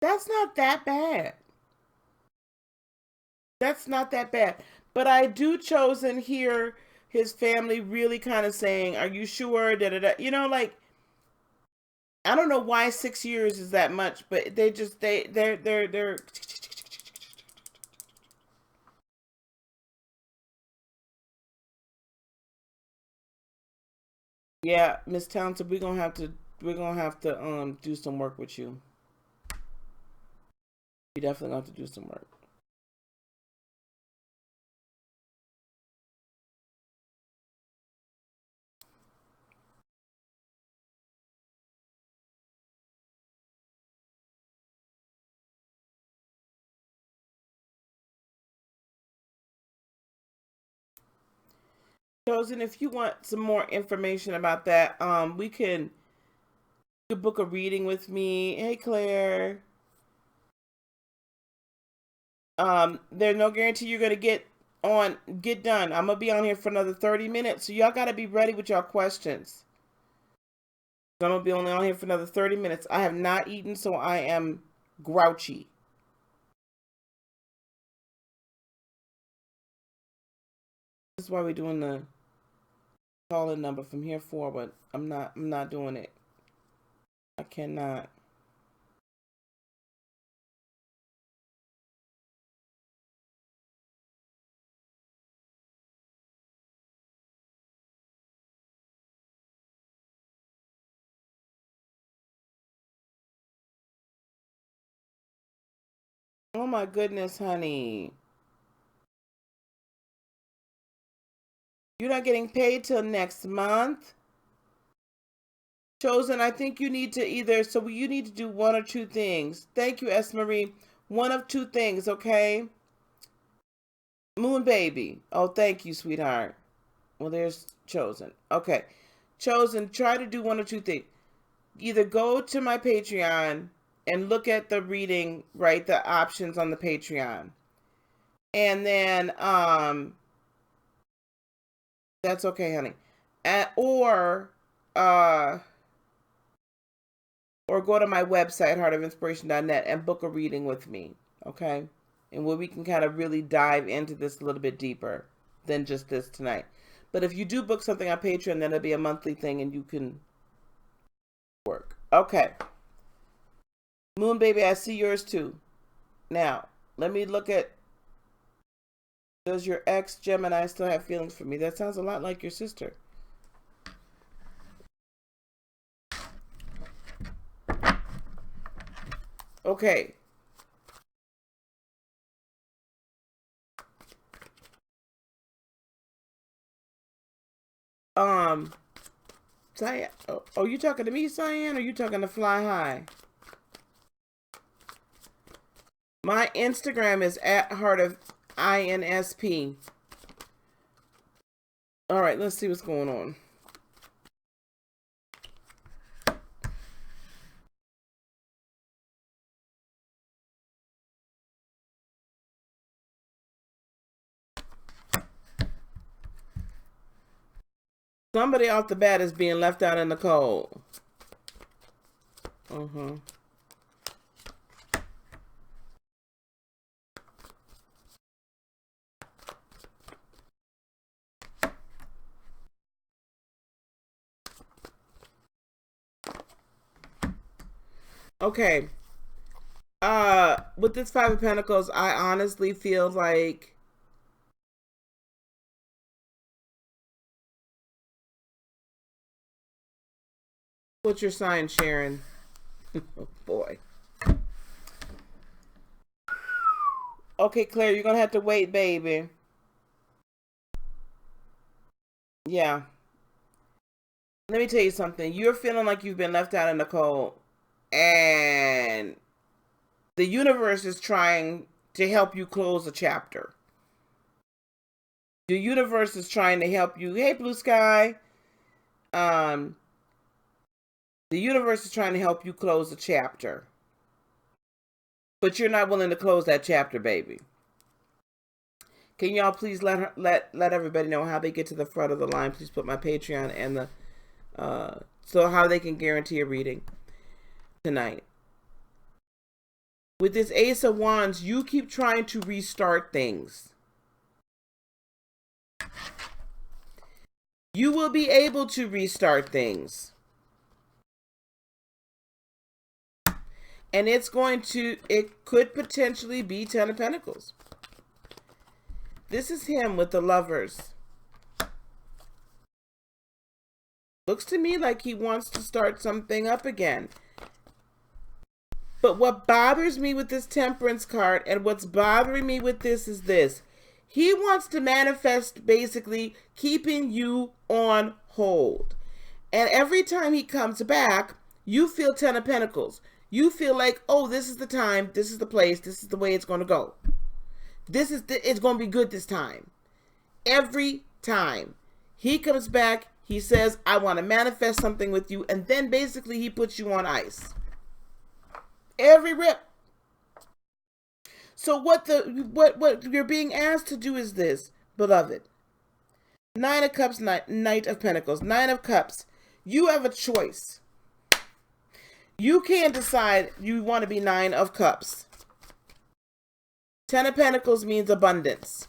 That's not that bad. That's not that bad. But I do chosen hear his family really kind of saying, "Are you sure?" Da da da. You know, like I don't know why 6 years is that much, but they just they're. Yeah, Miss Townsend, we're gonna have to do some work with you. We definitely gonna have to do some work. Chosen, if you want some more information about that, we can you book a reading with me. Hey Claire. There's no guarantee you're gonna get done. I'm gonna be on here for another 30 minutes, so y'all gotta be ready with y'all questions. I'm gonna be only on here for another 30 minutes. I have not eaten, so I am grouchy. This is why we're doing the call-in number from here forward. I'm not doing it. I cannot. Oh my goodness, honey. You're not getting paid till next month? Chosen, I think you need to you need to do one or two things. Thank you, S. Marie. One of two things, okay? Moon baby. Oh, thank you, sweetheart. Well, there's Chosen. Okay. Chosen, try to do one or two things. Either go to my Patreon and look at the reading, right? The options on the Patreon. And then, that's okay, honey. Uh, or go to my website, heartofinspiration.net, and book a reading with me, okay? And where we can kind of really dive into this a little bit deeper than just this tonight. But if you do book something on Patreon, then it'll be a monthly thing and you can work. Okay. Moon Baby, I see yours too. Now, let me look at, does your ex Gemini still have feelings for me? That sounds a lot like your sister. Okay. Cyan, oh, you talking to me, Cyan, or you talking to Fly High? My Instagram is at Heart of INSP. All right, let's see what's going on. Somebody off the bat is being left out in the cold. Okay. With this Five of Pentacles, I honestly feel like what's your sign, Sharon? Oh boy. Okay, Claire, you're gonna have to wait, baby. Yeah. Let me tell you something. You're feeling like you've been left out in the cold, and the universe is trying to help you close a chapter. The universe is trying to help you. Hey, Blue Sky. Um, the universe is trying to help you close a chapter, but you're not willing to close that chapter, baby. Can y'all please let everybody know how they get to the front of the line? Please put my Patreon and the so how they can guarantee a reading tonight. With this Ace of Wands, you keep trying to restart things. You will be able to restart things. And it could potentially be Ten of Pentacles. This is him with the Lovers. Looks to me like he wants to start something up again. But what bothers me with this Temperance card, and what's bothering me with this is this. He wants to manifest basically keeping you on hold. And every time he comes back, you feel Ten of Pentacles. You feel like, oh, this is the time, this is the place, this is the way it's going to go. It's going to be good this time. Every time he comes back, he says, I want to manifest something with you. And then basically he puts you on ice. Every rip. So what you're being asked to do is this, beloved. Nine of Cups, Knight of Pentacles. Nine of Cups. You have a choice. You can't decide you want to be Nine of Cups. Ten of Pentacles means abundance.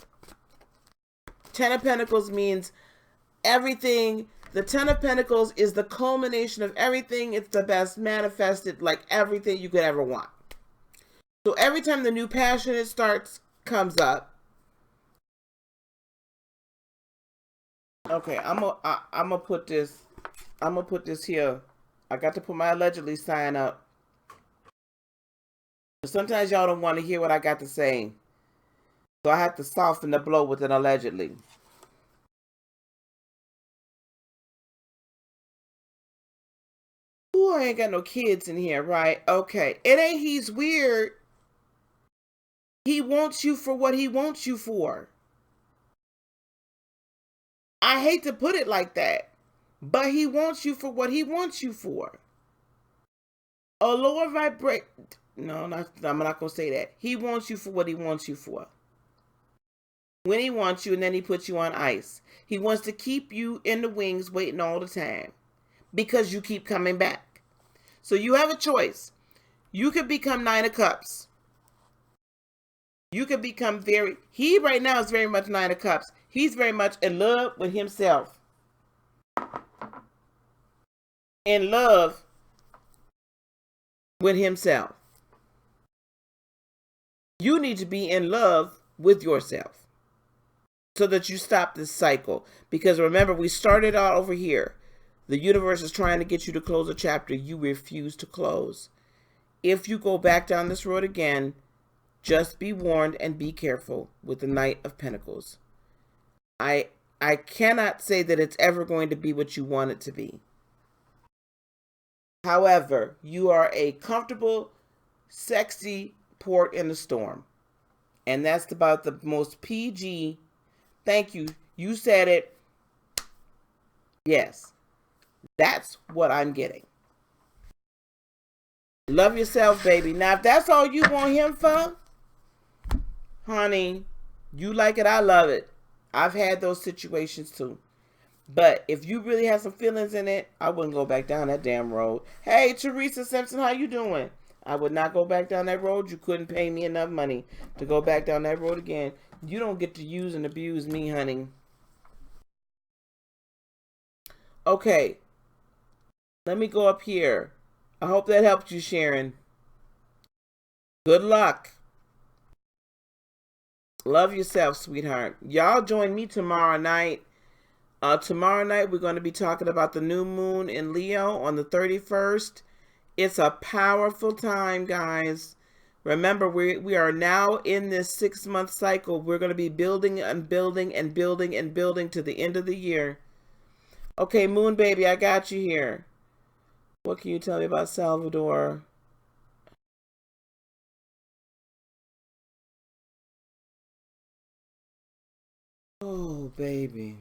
Ten of Pentacles means everything. The Ten of Pentacles is the culmination of everything. It's the best manifested, like everything you could ever want. So every time the new passion comes up. Okay, I'm gonna put this here. I got to put my allegedly sign up. Sometimes y'all don't want to hear what I got to say. So I have to soften the blow with an allegedly. Ooh, I ain't got no kids in here, right? Okay. It ain't he's weird. He wants you for what he wants you for. I hate to put it like that, but he wants you for what he wants you for. A lower vibrate. No, I'm not going to say that. He wants you for what he wants you for. When he wants you, and then he puts you on ice. He wants to keep you in the wings waiting all the time because you keep coming back. So you have a choice. You could become Nine of Cups. You could become he right now is very much Nine of Cups. He's very much in love with himself. In love with himself. You need to be in love with yourself so that you stop this cycle. Because remember, we started out over here. The universe is trying to get you to close a chapter you refuse to close. If you go back down this road again, just be warned and be careful with the Knight of Pentacles. I cannot say that it's ever going to be what you want it to be. However, you are a comfortable, sexy port in the storm. And that's about the most PG. Thank you. You said it. Yes. That's what I'm getting. Love yourself, baby. Now, if that's all you want him for, honey, you like it, I love it. I've had those situations too. But if you really have some feelings in it, I wouldn't go back down that damn road. Hey, Teresa Simpson, how you doing? I would not go back down that road. You couldn't pay me enough money to go back down that road again. You don't get to use and abuse me, honey. Okay. Let me go up here. I hope that helped you, Sharon. Good luck. Love yourself, sweetheart. Y'all join me tomorrow night. Tomorrow night, we're going to be talking about the new moon in Leo on the 31st. It's a powerful time, guys. Remember, we are now in this 6-month cycle. We're going to be building and building and building and building to the end of the year. Okay, Moon Baby, I got you here. What can you tell me about Salvador? Oh, baby.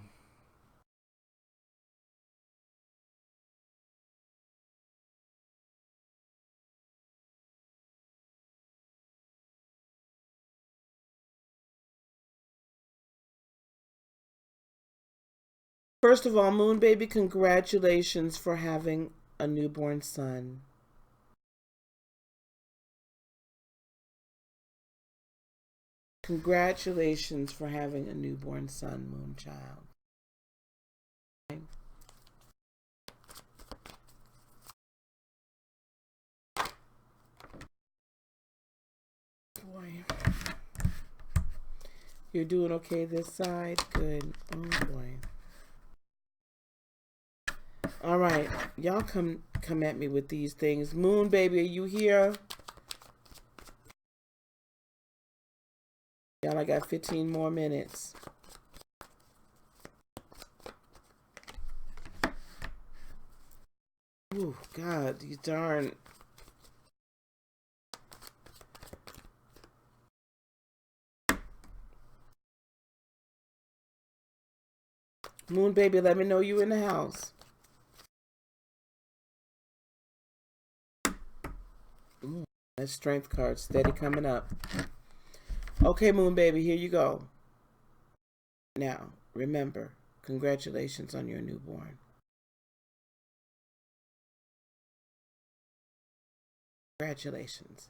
First of all, Moon Baby, congratulations for having a newborn son. Congratulations for having a newborn son, Moonchild. Boy. You're doing okay this side? Good. Oh boy. All right. Y'all come at me with these things. Moon baby, are you here? Y'all, I got 15 more minutes. Oh God, these darn. Moon baby, let me know you in the house. Ooh, that strength card steady coming up. Okay, Moon baby, here you go. Now, remember, congratulations on your newborn. Congratulations.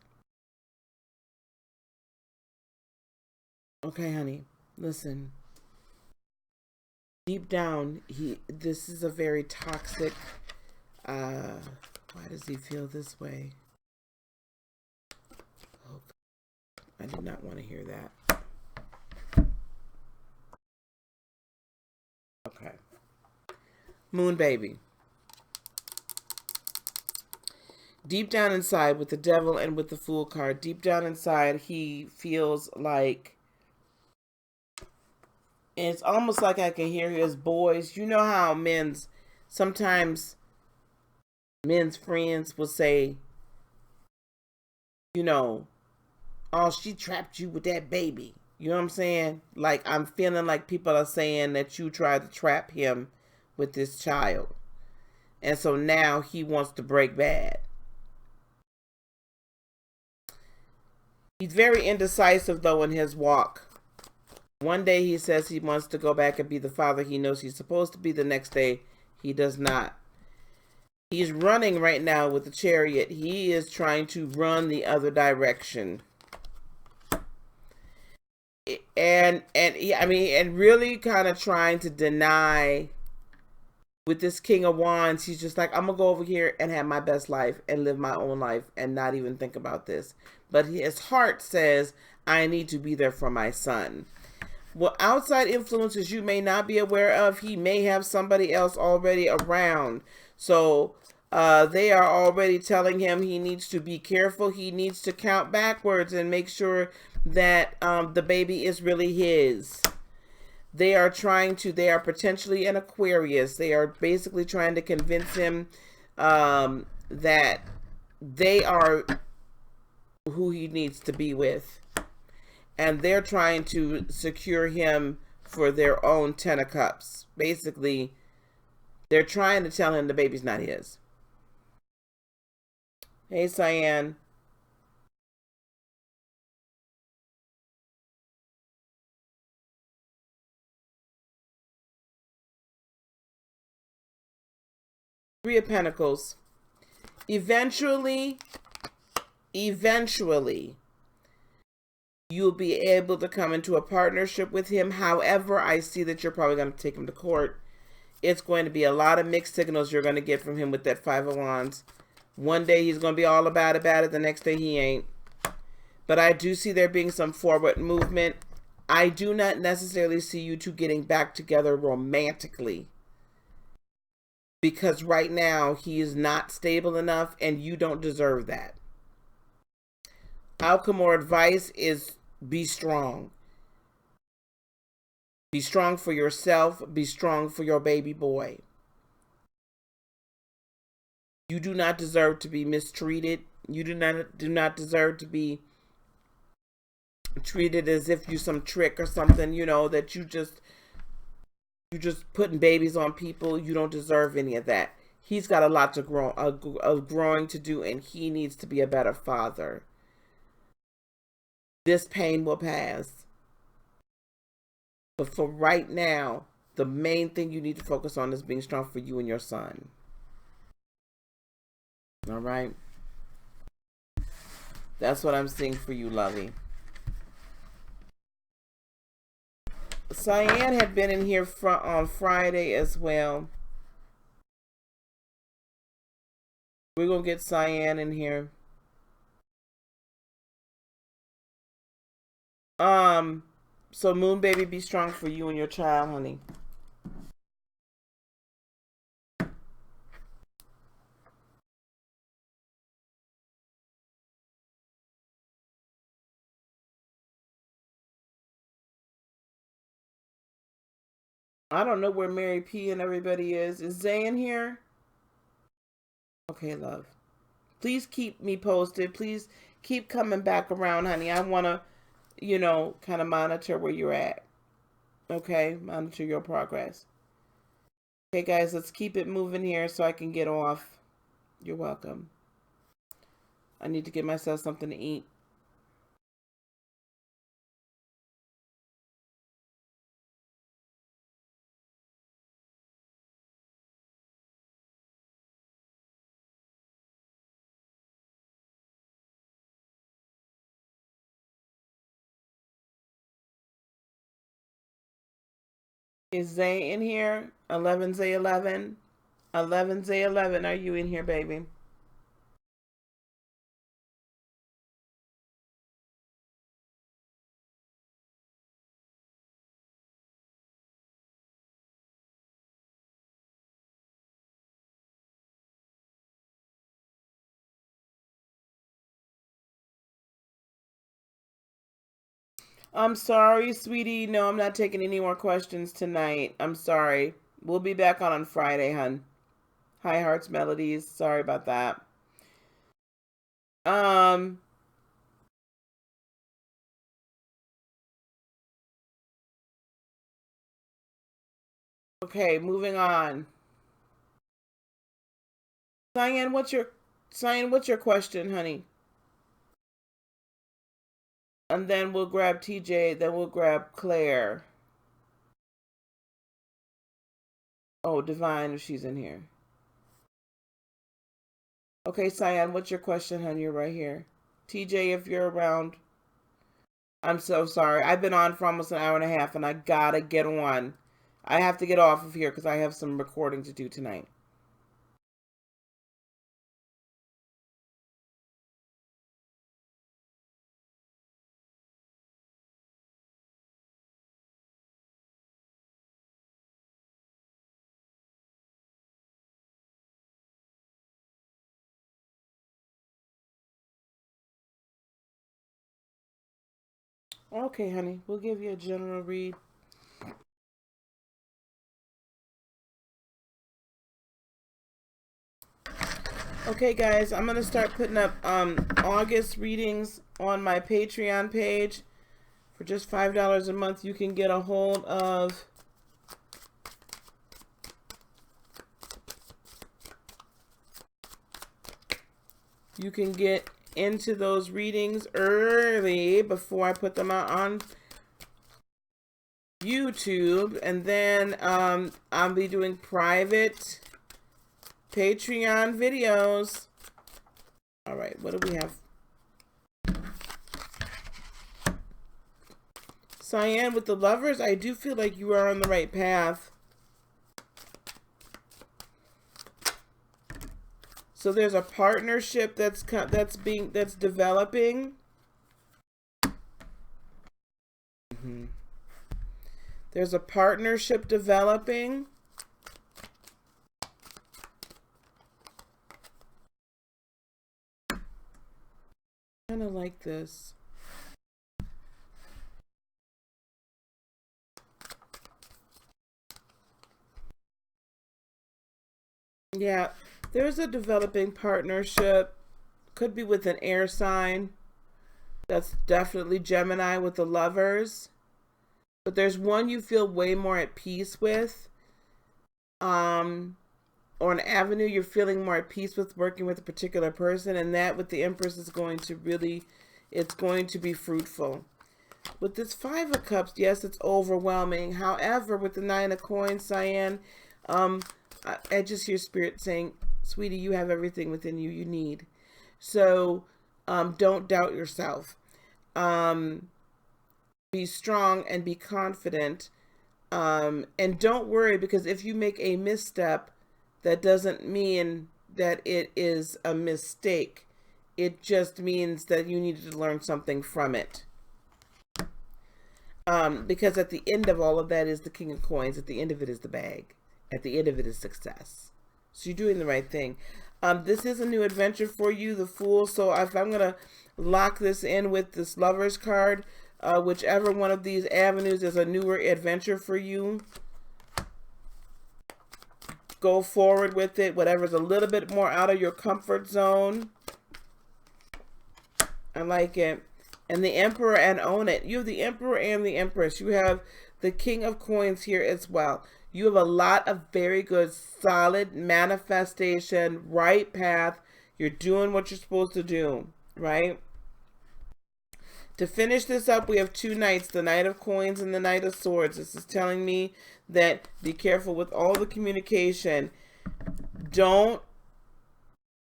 Okay, honey, listen. Deep down, this is a very toxic, why does he feel this way? Oh, I did not want to hear that. Okay. Moon baby. Deep down inside, with the devil and with the fool card, deep down inside, he feels like, and it's almost like I can hear his boys. You know how sometimes men's friends will say, you know, oh, she trapped you with that baby. You know what I'm saying? Like, I'm feeling like people are saying that you tried to trap him with this child. And so now he wants to break bad. He's very indecisive, though, in his walk. One day he says he wants to go back and be the father he knows he's supposed to be. The next day, he does not. He's running right now with the chariot. He is trying to run the other direction. And really kind of trying to deny. With this King of Wands, he's just like, I'm going to go over here and have my best life and live my own life and not even think about this. But his heart says, I need to be there for my son. Well, outside influences you may not be aware of, he may have somebody else already around. So they are already telling him he needs to be careful. He needs to count backwards and make sure that the baby is really his. They are potentially an Aquarius. They are basically trying to convince him that they are who he needs to be with. And they're trying to secure him for their own 10 of Cups. Basically, they're trying to tell him the baby's not his. Hey, Cyan. Three of Pentacles. Eventually, you'll be able to come into a partnership with him. However, I see that you're probably going to take him to court. It's going to be a lot of mixed signals you're going to get from him with that Five of Wands. One day he's going to be all about it. The next day he ain't. But I do see there being some forward movement. I do not necessarily see you two getting back together romantically. Because right now he is not stable enough and you don't deserve that. Outcome or advice is be strong. Be strong for yourself. Be strong for your baby boy. You do not deserve to be mistreated. You do not deserve to be treated as if you some trick or something, you know, that you're just putting babies on people. You don't deserve any of that. He's got a lot to grow, growing to do, and he needs to be a better father. This pain will pass. But for right now, the main thing you need to focus on is being strong for you and your son. All right? That's what I'm seeing for you, lovey. Cyan had been in here on Friday as well. We're going to get Cyan in here. So Moon Baby, be strong for you and your child, honey. I don't know where Mary P and everybody is. Is Zay in here? Okay, love. Please keep me posted. Please keep coming back around, honey. I want to, kind of monitor where you're at. Okay? Monitor your progress. Okay, guys, let's keep it moving here so I can get off. You're welcome. I need to get myself something to eat. Is Zay in here? 11 Zay 11? 11 Zay 11, are you in here, baby? I'm sorry, sweetie. No, I'm not taking any more questions tonight. I'm sorry. We'll be back on Friday, hun. Hi, Hearts Melodies. Sorry about that. Okay, moving on. Cyan, what's your question, honey? And then we'll grab TJ, then we'll grab Claire. Oh, Divine, if she's in here. Okay, Cyan, what's your question, honey? You're right here. TJ, if you're around. I'm so sorry. I've been on for almost an hour and a half, and I gotta get on. I have to get off of here because I have some recording to do tonight. Okay, honey. We'll give you a general read. Okay, guys, I'm going to start putting up August readings on my Patreon page. For just $5 a month, you can get a hold of you can get into those readings early before I put them out on YouTube. And then I'll be doing private Patreon videos. All right, what do we have? Cyan, with the Lovers, I do feel like you are on the right path. So there's a partnership that's developing. There's a partnership developing. Kind of like this. Yeah, there's a developing partnership. Could be with an air sign. That's definitely Gemini with the Lovers. But there's one you feel way more at peace with. Or an avenue you're feeling more at peace with working with a particular person. And that with the Empress is going to really, it's going to be fruitful. With this Five of Cups, yes, it's overwhelming. However, with the Nine of Coins, Cyan, I just hear Spirit saying, sweetie, you have everything within you need. So don't doubt yourself. Be strong and be confident And don't worry, because if you make a misstep, that doesn't mean that it is a mistake. It just means that you needed to learn something from it. Because at the end of all of that is the King of Coins. At the end of it is the bag. At the end of it is success. So you're doing the right thing. This is a new adventure for you, the Fool. So if I'm going to lock this in with this Lover's card, whichever one of these avenues is a newer adventure for you, go forward with it. Whatever's a little bit more out of your comfort zone. I like it. And the Emperor, and own it. You have the Emperor and the Empress. You have the King of Coins here as well. You have a lot of very good, solid manifestation, right path. You're doing what you're supposed to do, right? To finish this up, we have two Knights, the Knight of Coins and the Knight of Swords. This is telling me that be careful with all the communication. Don't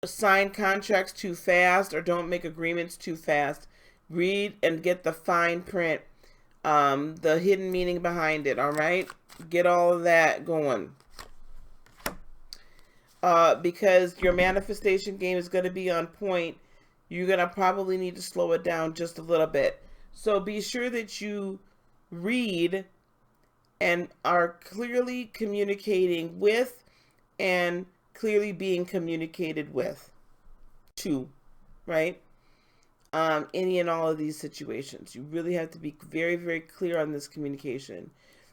sign contracts too fast, or don't make agreements too fast. Read and get the fine print, the hidden meaning behind it, all right? Get all of that going. Because your manifestation game is going to be on point. You're going to probably need to slow it down just a little bit. So be sure that you read and are clearly communicating with and clearly being communicated with to, right? Any and all of these situations. You really have to be very, very clear on this communication.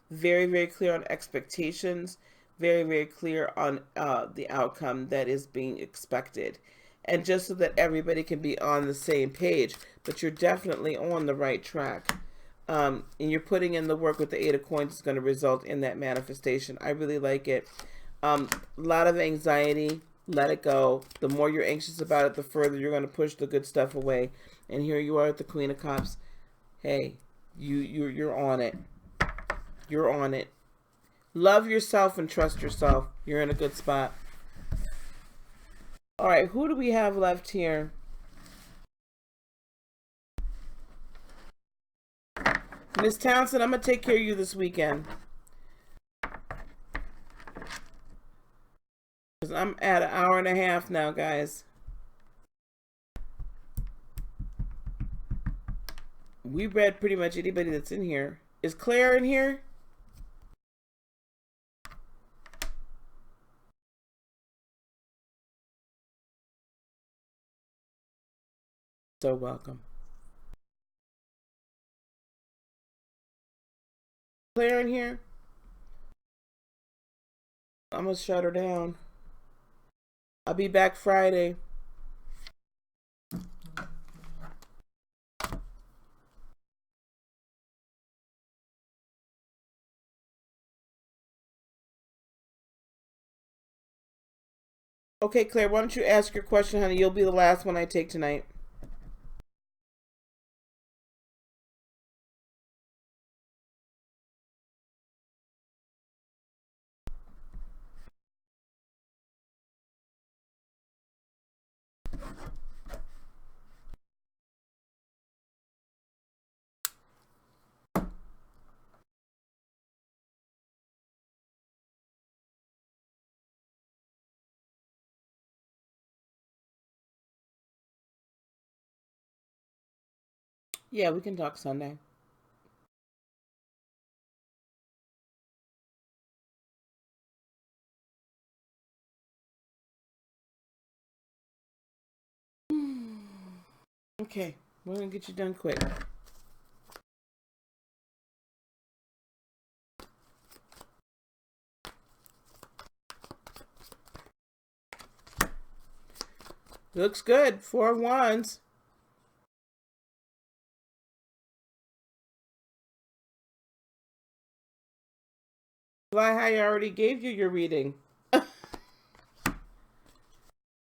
Very, very clear on expectations. Very, very clear on the outcome that is being expected. And just so that everybody can be on the same page. But you're definitely on the right track. And you're putting in the work with the Eight of Coins is going to result in that manifestation. I really like it. A lot of anxiety. Let it go. The more you're anxious about it, the further you're going to push the good stuff away. And here you are at the Queen of Cups. Hey, you're on it. You're on it. Love yourself and trust yourself. You're in a good spot. All right, who do we have left here? Miss Townsend, I'm going to take care of you this weekend. I'm at an hour and a half now, guys. We read pretty much anybody that's in here. Is Claire in here? So welcome. Claire in here? I'm going to shut her down. I'll be back Friday. Okay, Claire, why don't you ask your question, honey? You'll be the last one I take tonight. Yeah, we can talk Sunday. Okay, we're going to get you done quick. Looks good. 4 of Wands. I already gave you your reading.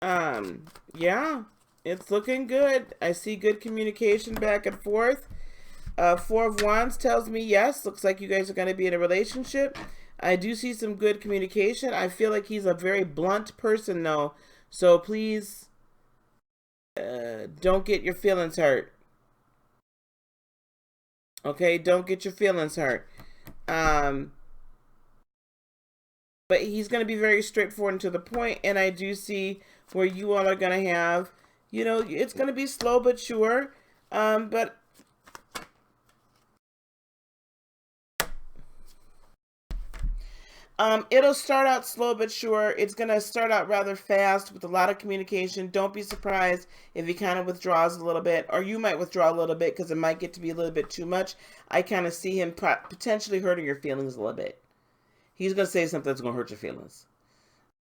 Yeah, it's looking good. I see good communication back and forth. 4 of Wands tells me yes. Looks like you guys are going to be in a relationship. I do see some good communication. I feel like he's a very blunt person, though. So please don't get your feelings hurt. Okay, don't get your feelings hurt. But he's going to be very straightforward and to the point, and I do see where you all are going to have, you know, it's going to be slow but sure, but it'll start out slow but sure. It's going to start out rather fast with a lot of communication. Don't be surprised if he kind of withdraws a little bit, or you might withdraw a little bit because it might get to be a little bit too much. I kind of see him potentially hurting your feelings a little bit. He's going to say something that's going to hurt your feelings.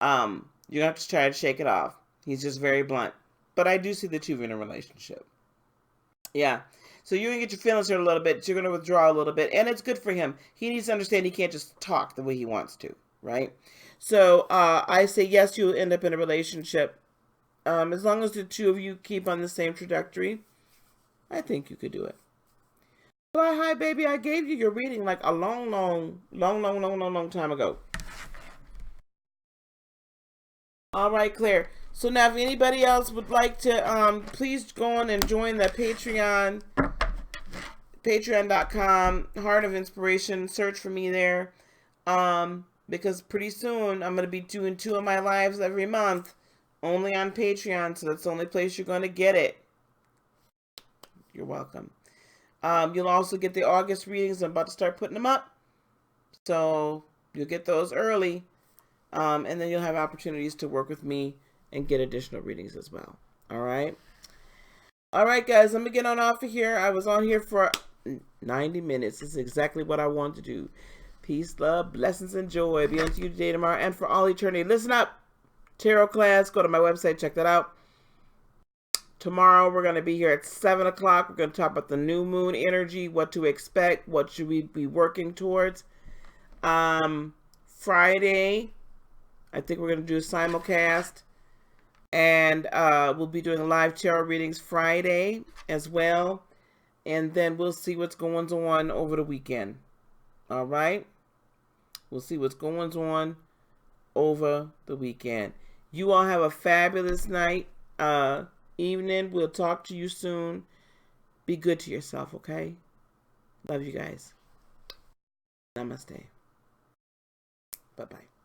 You have to try to shake it off. He's just very blunt. But I do see the two of you in a relationship. Yeah. So you're going to get your feelings hurt a little bit. You're going to withdraw a little bit. And it's good for him. He needs to understand he can't just talk the way he wants to. Right? So I say yes, you'll end up in a relationship. As long as the two of you keep on the same trajectory, I think you could do it. Well, hi, baby. I gave you your reading like a long time ago. All right, Claire. So now if anybody else would like to, please go on and join the Patreon, patreon.com, Heart of Inspiration. Search for me there. Because pretty soon I'm going to be doing 2 of my lives every month only on Patreon. So that's the only place you're going to get it. You're welcome. You'll also get the August readings. I'm about to start putting them up. So you'll get those early. And then you'll have opportunities to work with me and get additional readings as well. All right. All right, guys. Let me get on off of here. I was on here for 90 minutes. This is exactly what I wanted to do. Peace, love, blessings, and joy be unto you today, tomorrow, and for all eternity. Listen up. Tarot class. Go to my website. Check that out. Tomorrow, we're going to be here at 7 o'clock. We're going to talk about the new moon energy, what to expect, what should we be working towards. Friday, I think we're going to do a simulcast. And we'll be doing live tarot readings Friday as well. And then we'll see what's going on over the weekend. All right? We'll see what's going on over the weekend. You all have a fabulous night, evening. We'll talk to you soon. Be good to yourself, okay? Love you guys. Namaste. Bye-bye.